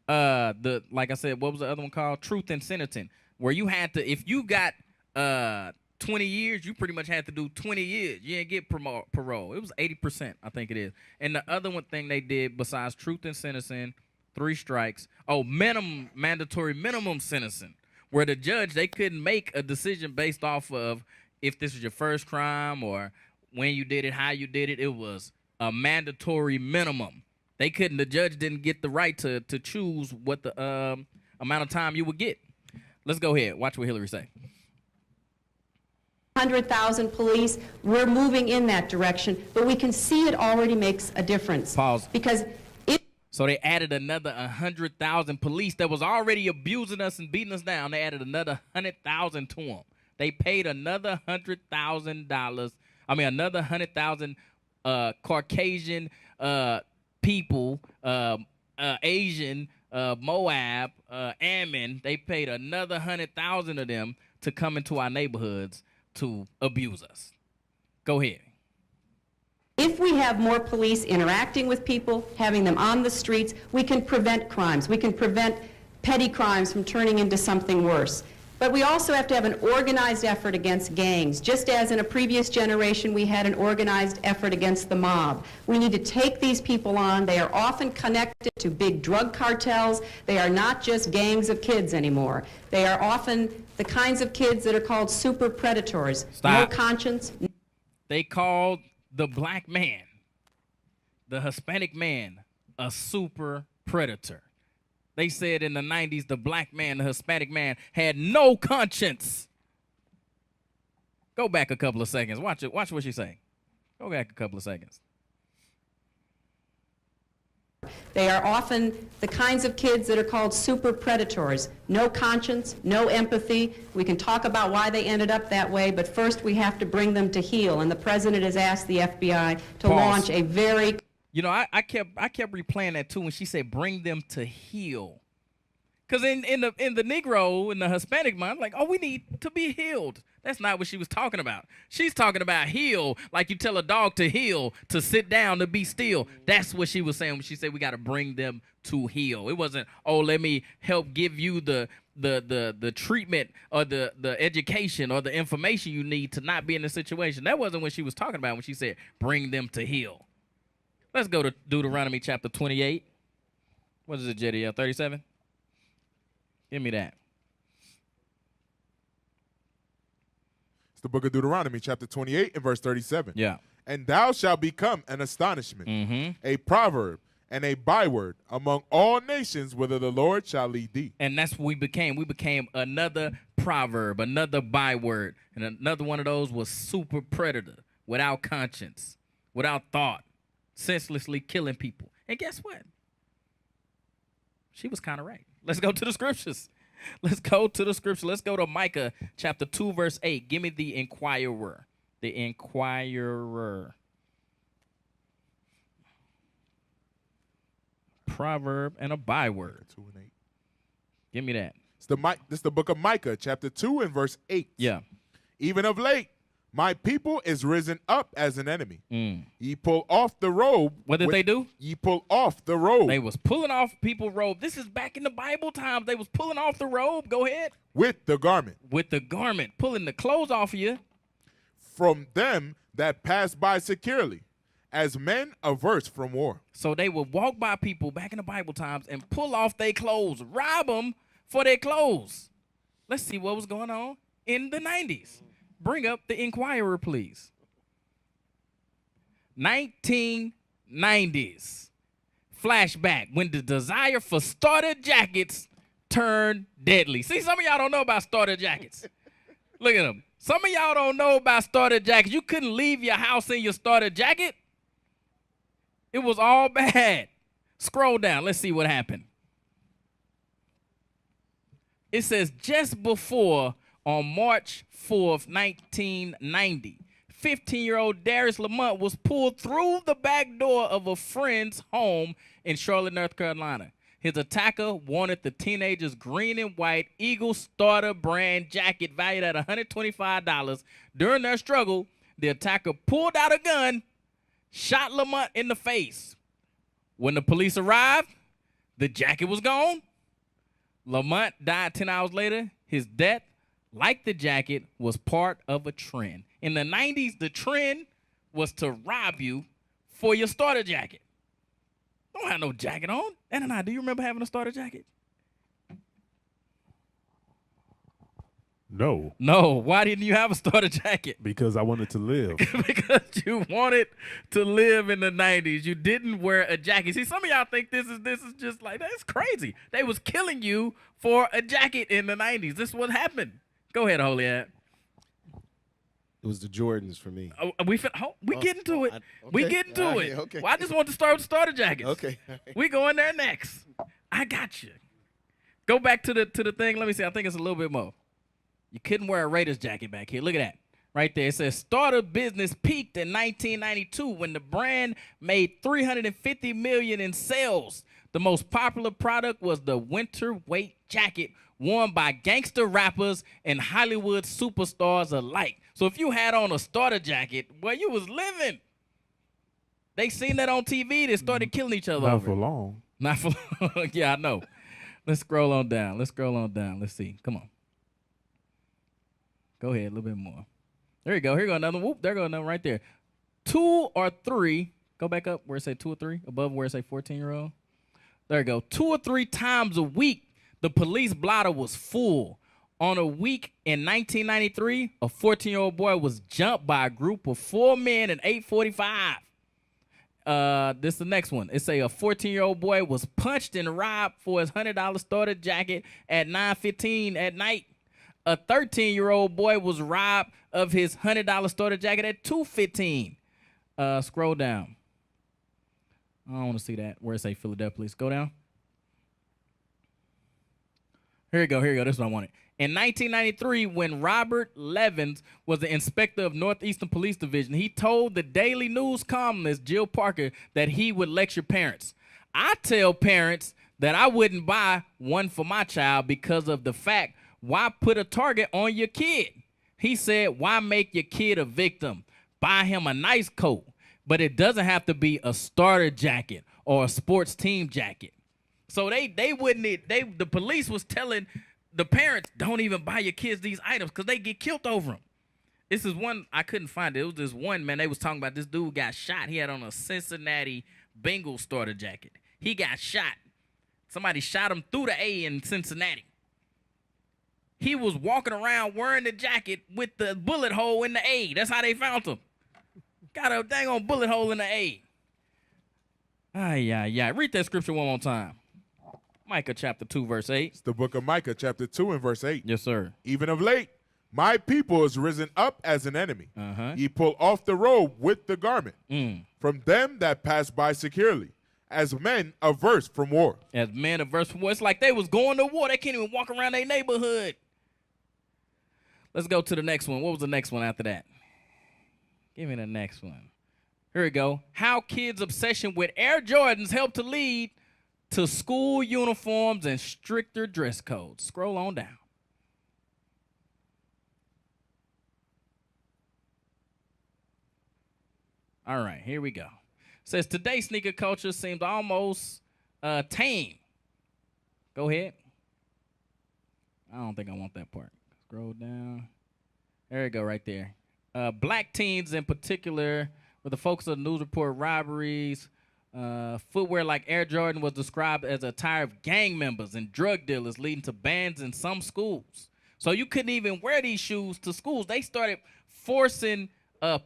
Like I said, what was the other one called? Truth and sentencing, where you had to, if you got 20 years, you pretty much had to do 20 years. You didn't get parole. It was 80%, I think it is. And the other one thing they did besides truth and sentencing, 3 strikes, mandatory minimum sentencing, where the judge, they couldn't make a decision based off of if this was your first crime or when you did it, how you did it. It was a mandatory minimum. The judge didn't get the right to choose what the amount of time you would get. Let's go ahead. Watch what Hillary say. 100,000 police, we're moving in that direction, but we can see it already makes a difference. Pause. Because So they added another 100,000 police that was already abusing us and beating us down. They added another 100,000 to them. They paid another $100,000. Another 100,000 Caucasian people, Asian, Moab, Ammon. They paid another 100,000 of them to come into our neighborhoods to abuse us. Go ahead. if we have more police interacting with people, having them on the streets, we can prevent crimes. We can prevent petty crimes from turning into something worse. But we also have to have an organized effort against gangs. Just as in a previous generation we had an organized effort against the mob. We need to take these people on. They are often connected to big drug cartels. They are not just gangs of kids anymore. They are often the kinds of kids that are called super predators. Stop. No conscience. They called the black man, the Hispanic man, a super predator. They said in the 90s, the black man, the Hispanic man, had no conscience. Go back a couple of seconds. Watch it. Watch what she's saying. Go back a couple of seconds. They are often the kinds of kids that are called super predators. No conscience, no empathy. We can talk about why they ended up that way, but first we have to bring them to heel. And the president has asked the FBI to launch a very... You know, I kept replaying that too when she said bring them to heal. Because in the Negro, in the Hispanic mind, like, oh, we need to be healed. That's not what she was talking about. She's talking about heal, like you tell a dog to heal, to sit down, to be still. That's what she was saying when she said we got to bring them to heal. It wasn't, oh, let me help give you the treatment or the education or the information you need to not be in the situation. That wasn't what she was talking about when she said bring them to heal. Let's go to Deuteronomy chapter 28. What is it, JDL? 37? Give me that. It's the book of Deuteronomy, chapter 28 and verse 37. Yeah. And thou shalt become an astonishment, a proverb, and a byword among all nations, whither the Lord shall lead thee. And that's what we became. We became another proverb, another byword. And another one of those was super predator, without conscience, without thought, senselessly killing people. And guess what? She was kind of right. Let's go to the scriptures. Let's go to the scripture. Let's go to Micah chapter 2, verse 8. Give me the inquirer. The inquirer. Proverb and a byword. 2 and 8. Give me that. This is the book of Micah, chapter 2 and verse 8. Yeah. Even of late, my people is risen up as an enemy. Ye pull off the robe. What did they do? Ye pull off the robe. They was pulling off people's robe. This is back in the Bible times. They was pulling off the robe. Go ahead. With the garment. With the garment. Pulling the clothes off of you. From them that pass by securely, as men averse from war. So they would walk by people back in the Bible times and pull off their clothes, rob them for their clothes. Let's see what was going on in the 90s. Bring up the Inquirer, please. 1990s. Flashback when the desire for starter jackets turned deadly. See, some of y'all don't know about starter jackets. Look at them. Some of y'all don't know about starter jackets. You couldn't leave your house in your starter jacket. It was all bad. Scroll down. Let's see what happened. It says just before, on March 4th, 1990, 15-year-old Darius Lamont was pulled through the back door of a friend's home in Charlotte, North Carolina. His attacker wanted the teenager's green and white Eagle Starter brand jacket valued at $125. During their struggle, the attacker pulled out a gun, shot Lamont in the face. When the police arrived, the jacket was gone. Lamont died 10 hours later. His death, like the jacket, was part of a trend. In the 90s, the trend was to rob you for your starter jacket. Don't have no jacket on. Anna, do you remember having a starter jacket? No. No. Why didn't you have a starter jacket? Because I wanted to live. Because you wanted to live in the 90s. You didn't wear a jacket. See, some of y'all think this is just like, that's crazy. They was killing you for a jacket in the 90s. This is what happened. Go ahead, Holy Ad. It was the Jordans for me. We get into it. Okay. We get into it. Okay. Well, I just want to start with starter jackets. Okay. We going there next. I got you. Go back to the thing. Let me see. I think it's a little bit more. You couldn't wear a Raiders jacket back here. Look at that. Right there. It says starter business peaked in 1992 when the brand made $350 million in sales. The most popular product was the winter weight jacket worn by gangster rappers and Hollywood superstars alike. So if you had on a starter jacket, well, you was living. They seen that on TV. They started killing each other. Not for long. Not for long. Yeah, I know. Let's scroll on down. Let's see. Come on. Go ahead, a little bit more. There you go. Here go another. Whoop, there go another right there. 2 or 3. Go back up where it say 2 or 3. Above where it say 14-year-old. There you go. 2 or 3 times a week, the police blotter was full. On a week in 1993, a 14-year-old boy was jumped by a group of 4 men at 8:45. This is the next one. It say a 14-year-old boy was punched and robbed for his $100 starter jacket at 9:15 at night. A 13-year-old boy was robbed of his $100 starter jacket at 2:15. Scroll down. I don't want to see that. Where it say Philadelphia police. Go down. Here you go. Here you go. This is what I wanted. In 1993, when Robert Levins was the inspector of Northeastern Police Division, he told the Daily News columnist Jill Parker that he would lecture parents. I tell parents that I wouldn't buy one for my child because of the fact, why put a target on your kid? He said, why make your kid a victim? Buy him a nice coat, but it doesn't have to be a starter jacket or a sports team jacket. So the police was telling the parents, don't even buy your kids these items because they get killed over them. This is one, I couldn't find it. It was this one, man, they was talking about this dude got shot. He had on a Cincinnati Bengals starter jacket. He got shot. Somebody shot him through the A in Cincinnati. He was walking around wearing the jacket with the bullet hole in the A. That's how they found him. Got a dang on bullet hole in the A. Read that scripture one more time. Micah chapter 2, verse 8. It's the book of Micah chapter 2 and verse 8. Yes, sir. Even of late, my people is risen up as an enemy. Ye pull off the robe with the garment from them that pass by securely, as men averse from war. As men averse from war. It's like they was going to war. They can't even walk around their neighborhood. Let's go to the next one. What was the next one after that? Give me the next one. Here we go. How kids' obsession with Air Jordans helped to lead to school uniforms and stricter dress codes. Scroll on down. All right, here we go. It says, today sneaker culture seems almost tame. Go ahead. I don't think I want that part. Scroll down. There you go, right there. Black teens in particular, with the focus of the news report robberies, footwear like Air Jordan was described as a attire of gang members and drug dealers, leading to bans in some schools. So you couldn't even wear these shoes to schools. They started forcing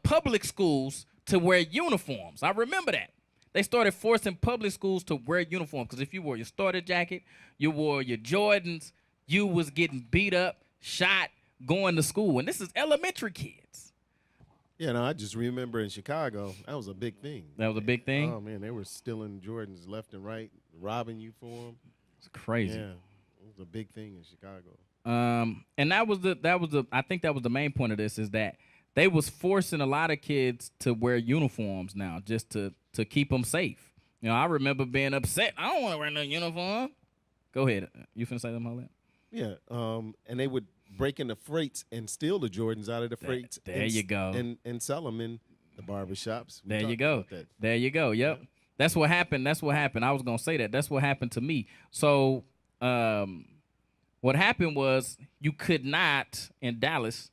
public schools to wear uniforms. I remember that. They started forcing public schools to wear uniforms because if you wore your starter jacket, you wore your Jordans, you was getting beat up, shot, going to school. And this is elementary kids. Yeah, no, I just remember in Chicago, that was a big thing. That was a big thing? Oh, man, they were stealing Jordans left and right, robbing you for them. It's crazy. Yeah, it was a big thing in Chicago. And I think that was the main point of this is that they was forcing a lot of kids to wear uniforms now just to keep them safe. You know, I remember being upset. I don't want to wear no uniform. Go ahead. You finna say something about that? Yeah, and they would break into freights and steal the Jordans out of the freights. There you go. And sell them in the barbershops. There you go. There you go. Yep. Yeah. That's what happened. That's what happened. I was going to say that. That's what happened to me. So what happened was you could not, in Dallas,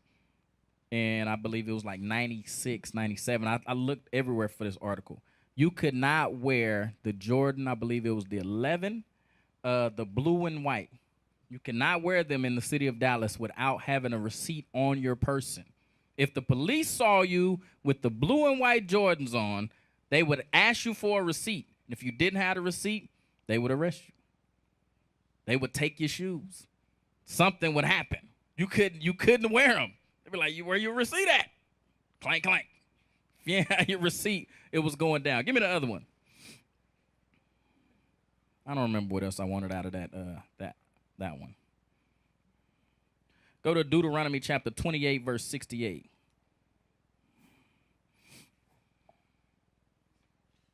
and I believe it was like 96, 97. I looked everywhere for this article. You could not wear the Jordan, I believe it was the 11, the blue and white. You cannot wear them in the city of Dallas without having a receipt on your person. If the police saw you with the blue and white Jordans on, they would ask you for a receipt. And if you didn't have a receipt, they would arrest you. They would take your shoes. Something would happen. You couldn't wear them. They'd be like, where your receipt at? Clank, clank. If you had your receipt, it was going down. Give me the other one. I don't remember what else I wanted out of that one. Go to Deuteronomy chapter 28, verse 68.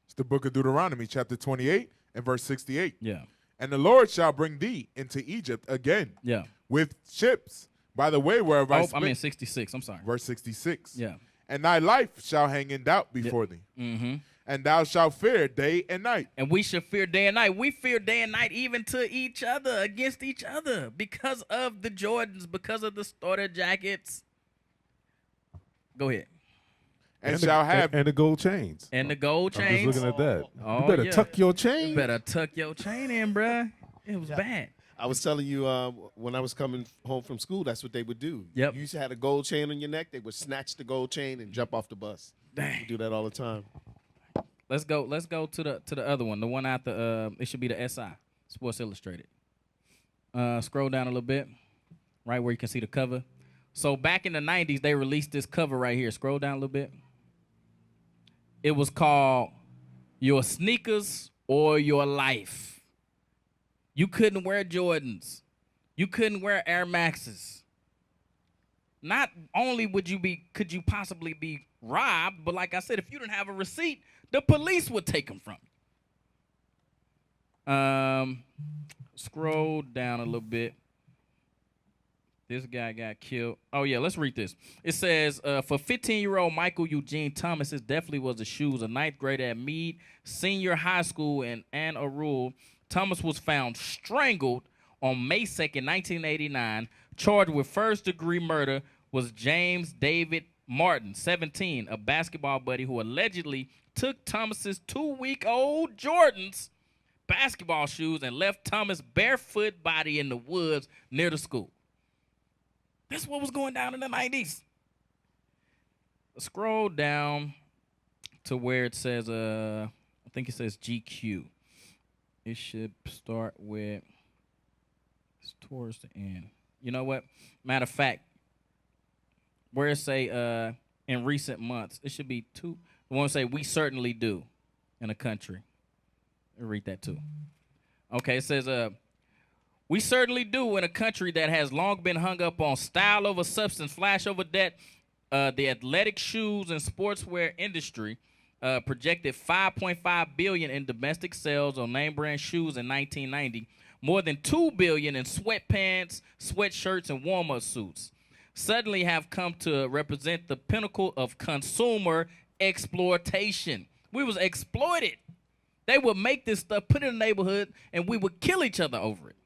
It's the book of Deuteronomy chapter 28 and verse 68. Yeah. And the Lord shall bring thee into Egypt again. Yeah. With ships by the way whereof I spake. I mean 66. I'm sorry. Verse 66. Yeah. And thy life shall hang in doubt before thee. Mm-hmm. And thou shalt fear day and night. And we shall fear day and night. We fear day and night even to each other, against each other, because of the Jordans, because of the starter jackets. Go ahead. And shall have. And the gold chains. And the gold I'm chains. just looking at that. Oh, You better yeah. tuck your chain. You better tuck your chain in, bruh. It was bad. I was telling you when I was coming home from school, that's what they would do. Yep. You used to have a gold chain on your neck. They would snatch the gold chain and jump off the bus. Dang. We do that all the time. Let's go to the other one. The one after it should be the SI, Sports Illustrated. Scroll down a little bit, right where you can see the cover. So back in the 90s, they released this cover right here. Scroll down a little bit. It was called Your Sneakers or Your Life. You couldn't wear Jordans. You couldn't wear Air Maxes. Not only could you possibly be robbed, but like I said, if you didn't have a receipt, the police would take them from you. Scroll down a little bit. This guy got killed. Oh, yeah, let's read this. It says, for 15-year-old Michael Eugene Thomas, his definitely was the shoes. A ninth grader at Meade Senior High School in Anne Arundel, Thomas was found strangled on May 2nd, 1989. Charged with first-degree murder was James David Martin, 17, a basketball buddy who allegedly took Thomas's 2-week-old Jordans basketball shoes and left Thomas' barefoot body in the woods near the school. That's what was going down in the 90s. Scroll down to where it says, I think it says GQ. It should start with, it's towards the end. You know what? Matter of fact, where it say in recent months, it should be two. The one say we certainly do in a country. I'll read that too. Okay, it says we certainly do in a country that has long been hung up on style over substance, flash over debt. The athletic shoes and sportswear industry projected $5.5 billion in domestic sales on name brand shoes in 1990, more than $2 billion in sweatpants, sweatshirts, and warm-up suits. Suddenly have come to represent the pinnacle of consumer exploitation. We was exploited. They would make this stuff, put it in the neighborhood, and we would kill each other over it.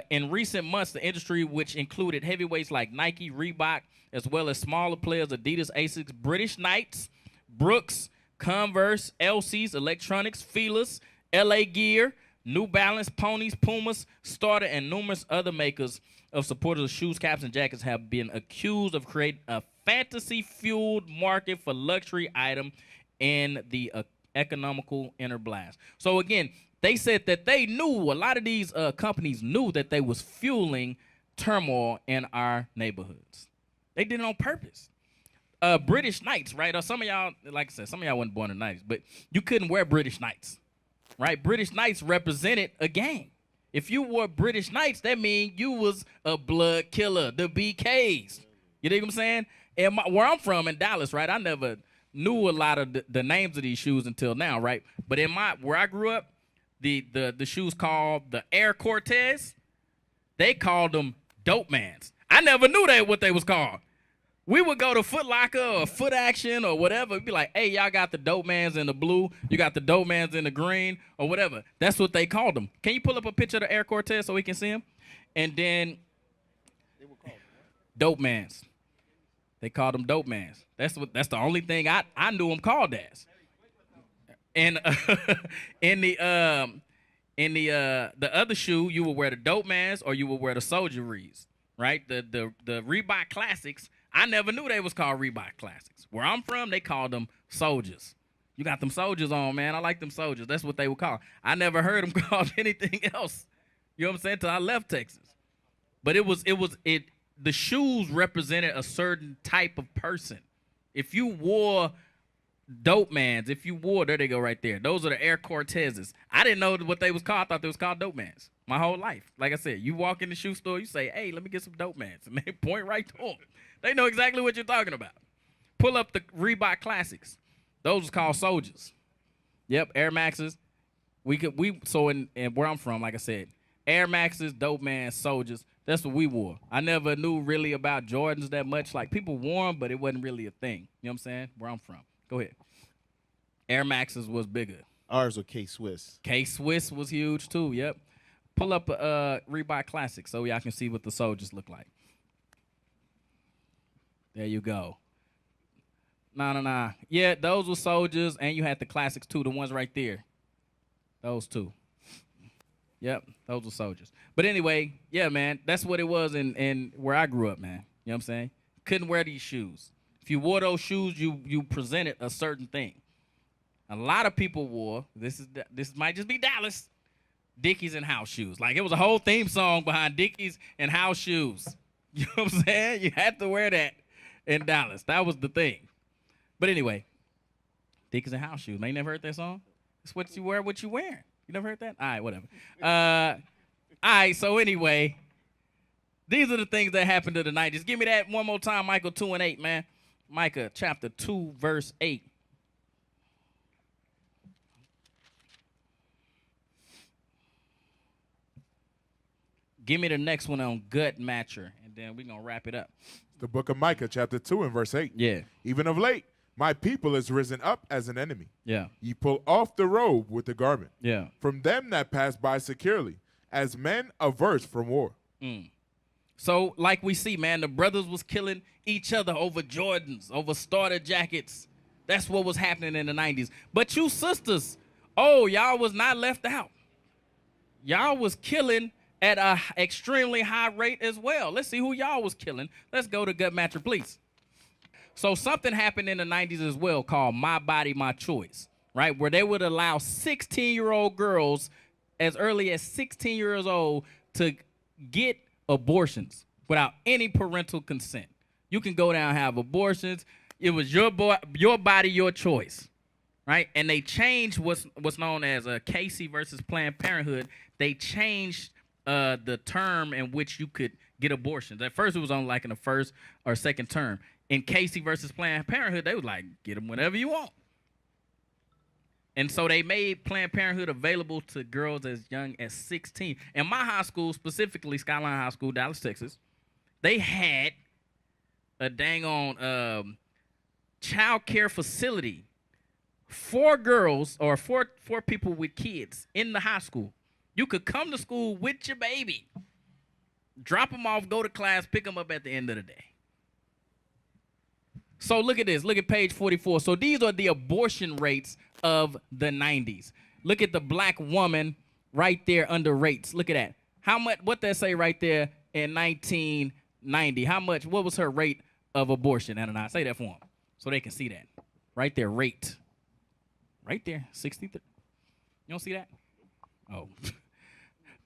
In recent months, the industry, which included heavyweights like Nike, Reebok, as well as smaller players, Adidas, Asics, British Knights, Brooks, Converse, LC's, Electronics, Feelers, LA Gear, New Balance, Ponies, Pumas, Starter, and numerous other makers of supporters of shoes, caps, and jackets have been accused of creating a fantasy-fueled market for luxury item in the economical inner blast. So again, they said that they knew, a lot of these companies knew that they was fueling turmoil in our neighborhoods. They did it on purpose. British Knights, right? Or some of y'all, like I said, some of y'all wasn't born in the 90s, but you couldn't wear British Knights, right? British Knights represented a gang. If you wore British Knights, that means you was a blood killer, the BKs. You dig what I'm saying? And where I'm from in Dallas, right, I never knew a lot of the names of these shoes until now, right? But where I grew up, the shoes called the Air Cortez, they called them Dope Mans. I never knew what they was called. We would go to Foot Locker or Foot Action or whatever. It'd be like, hey, y'all got the Dope Mans in the blue. You got the Dope Mans in the green or whatever. That's what they called them. Can you pull up a picture of the Air Cortez so we can see them? And then Dope Mans. They called them Dope Mans. That's the only thing I knew them called as. And in the other shoe, you would wear the Dope Mans or you would wear the Soldieries, right? The Reebok Classics. I never knew they was called Reebok Classics. Where I'm from, they called them Soldiers. You got them soldiers on, man. I like them soldiers. That's what they would call. I never heard them called anything else. You know what I'm saying? Till I left Texas. But the shoes represented a certain type of person. If you wore Dope Mans, there they go right there. Those are the Air Cortezes. I didn't know what they was called. I thought they was called Dope Mans my whole life. Like I said, you walk in the shoe store, you say, hey, let me get some Dope Mans. And they point right to them. They know exactly what you're talking about. Pull up the Reebok Classics. Those was called Soldiers. Yep, Air Maxes. So in where I'm from, like I said, Air Maxes, Dope Mans, Soldiers. That's what we wore. I never knew really about Jordans that much. Like, people wore them, but it wasn't really a thing. You know what I'm saying? Where I'm from. Go ahead. Air Maxes was bigger. Ours were K-Swiss. K-Swiss was huge, too. Yep. Pull up a Reebok Classic so y'all can see what the Soldiers look like. There you go. Nah. Yeah, those were soldiers, and you had the classics too, the ones right there. Those two. Yep, those were soldiers. But anyway, yeah, man, that's what it was in where I grew up, man. You know what I'm saying? Couldn't wear these shoes. If you wore those shoes, you presented a certain thing. A lot of people wore, this might just be Dallas, Dickies and house shoes. Like, it was a whole theme song behind Dickies and house shoes. You know what I'm saying? You had to wear that in Dallas. That was the thing. But anyway, Dickies and house shoes. Man, you never heard that song? It's what you wear, what you wearing. You never heard that? All right, whatever. All right, so anyway, these are the things that happened to the 90s. Give me that one more time, Micah 2:8, man. Micah chapter 2, verse 8. Give me the next one on gut matcher, and then we're going to wrap it up. The book of Micah, chapter 2 and verse 8. Yeah. Even of late, my people is risen up as an enemy. Yeah. Ye pull off the robe with the garment. Yeah. From them that pass by securely, as men averse from war. So, like we see, man, the brothers was killing each other over Jordans, over starter jackets. That's what was happening in the 90s. But you sisters, y'all was not left out. Y'all was killing at an extremely high rate as well. Let's see who y'all was killing. Let's go to Gut Matcher, please. So something happened in the 90s as well called My Body, My Choice, right? Where they would allow 16-year-old girls as early as 16 years old to get abortions without any parental consent. You can go down and have abortions. It was your body, your choice, right? And they changed what's known as a Casey versus Planned Parenthood. They changed the term in which you could get abortions. At first, it was on like in the first or second term. In Casey versus Planned Parenthood, they was like, get them whenever you want. And so they made Planned Parenthood available to girls as young as 16. In my high school, specifically Skyline High School, Dallas, Texas, they had a dang on child care facility for girls or for people with kids in the high school. You could come to school with your baby, drop them off, go to class, pick them up at the end of the day. So look at this. Look at page 44. So these are the abortion rates of the 90s. Look at the black woman right there under rates. Look at that. How much, what they say right there in 1990? How much, what was her rate of abortion? And I say that for them so they can see that. Right there, rate. Right there, 63. You don't see that? Oh.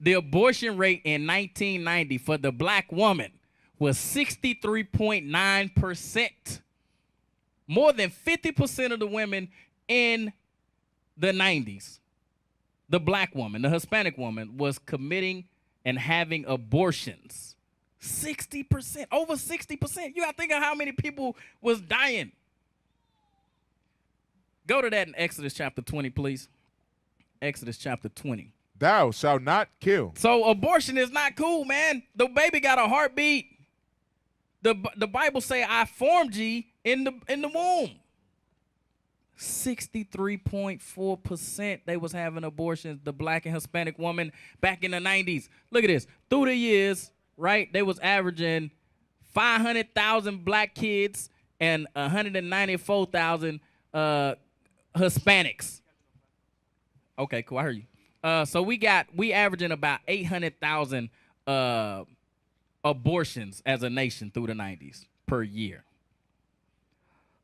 The abortion rate in 1990 for the black woman was 63.9%. More than 50% of the women in the 90s, the black woman, the Hispanic woman, was committing and having abortions. 60%, over 60%. You got to think of how many people was dying. Go to that in Exodus chapter 20, please. Exodus chapter 20. Thou shalt not kill. So abortion is not cool, man. The baby got a heartbeat. The Bible say, I formed ye in the womb. 63.4% they was having abortions, the black and Hispanic woman back in the 90s. Look at this. Through the years, right, they was averaging 500,000 black kids and 194,000 Hispanics. Okay, cool. I heard you. So we averaging about 800,000 abortions as a nation through the 90s per year.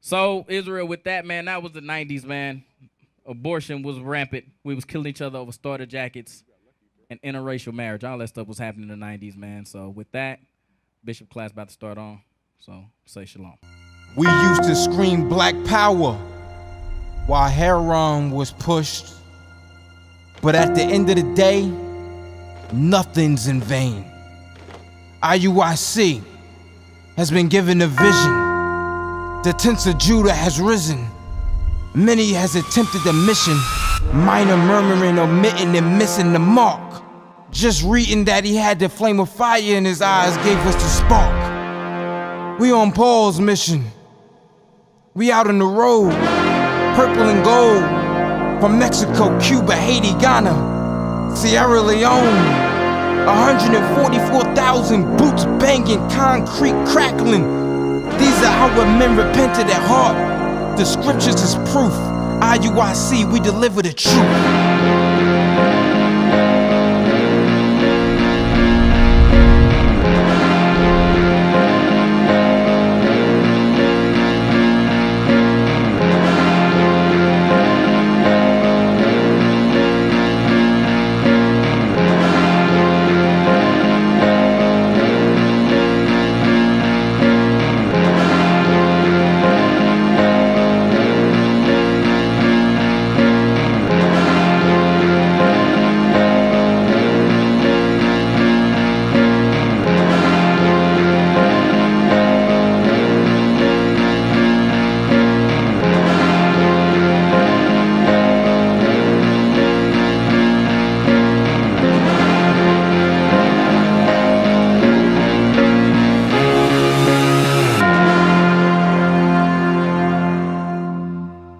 So Israel, with that, man, that was the 90s, man. Abortion was rampant. We was killing each other over starter jackets and interracial marriage. All that stuff was happening in the 90s, man. So with that, Bishop class about to start on. So say shalom. We used to scream black power while heroin was pushed. But at the end of the day, nothing's in vain. IUIC has been given a vision. The tents of Judah has risen. Many has attempted the mission. Minor murmuring, omitting, and missing the mark. Just reading that he had the flame of fire in his eyes gave us the spark. We on Paul's mission. We out on the road, purple and gold. From Mexico, Cuba, Haiti, Ghana, Sierra Leone. 144,000 boots banging, concrete crackling. These These are how men repented at heart. The scriptures is proof. IUIC, we deliver the truth.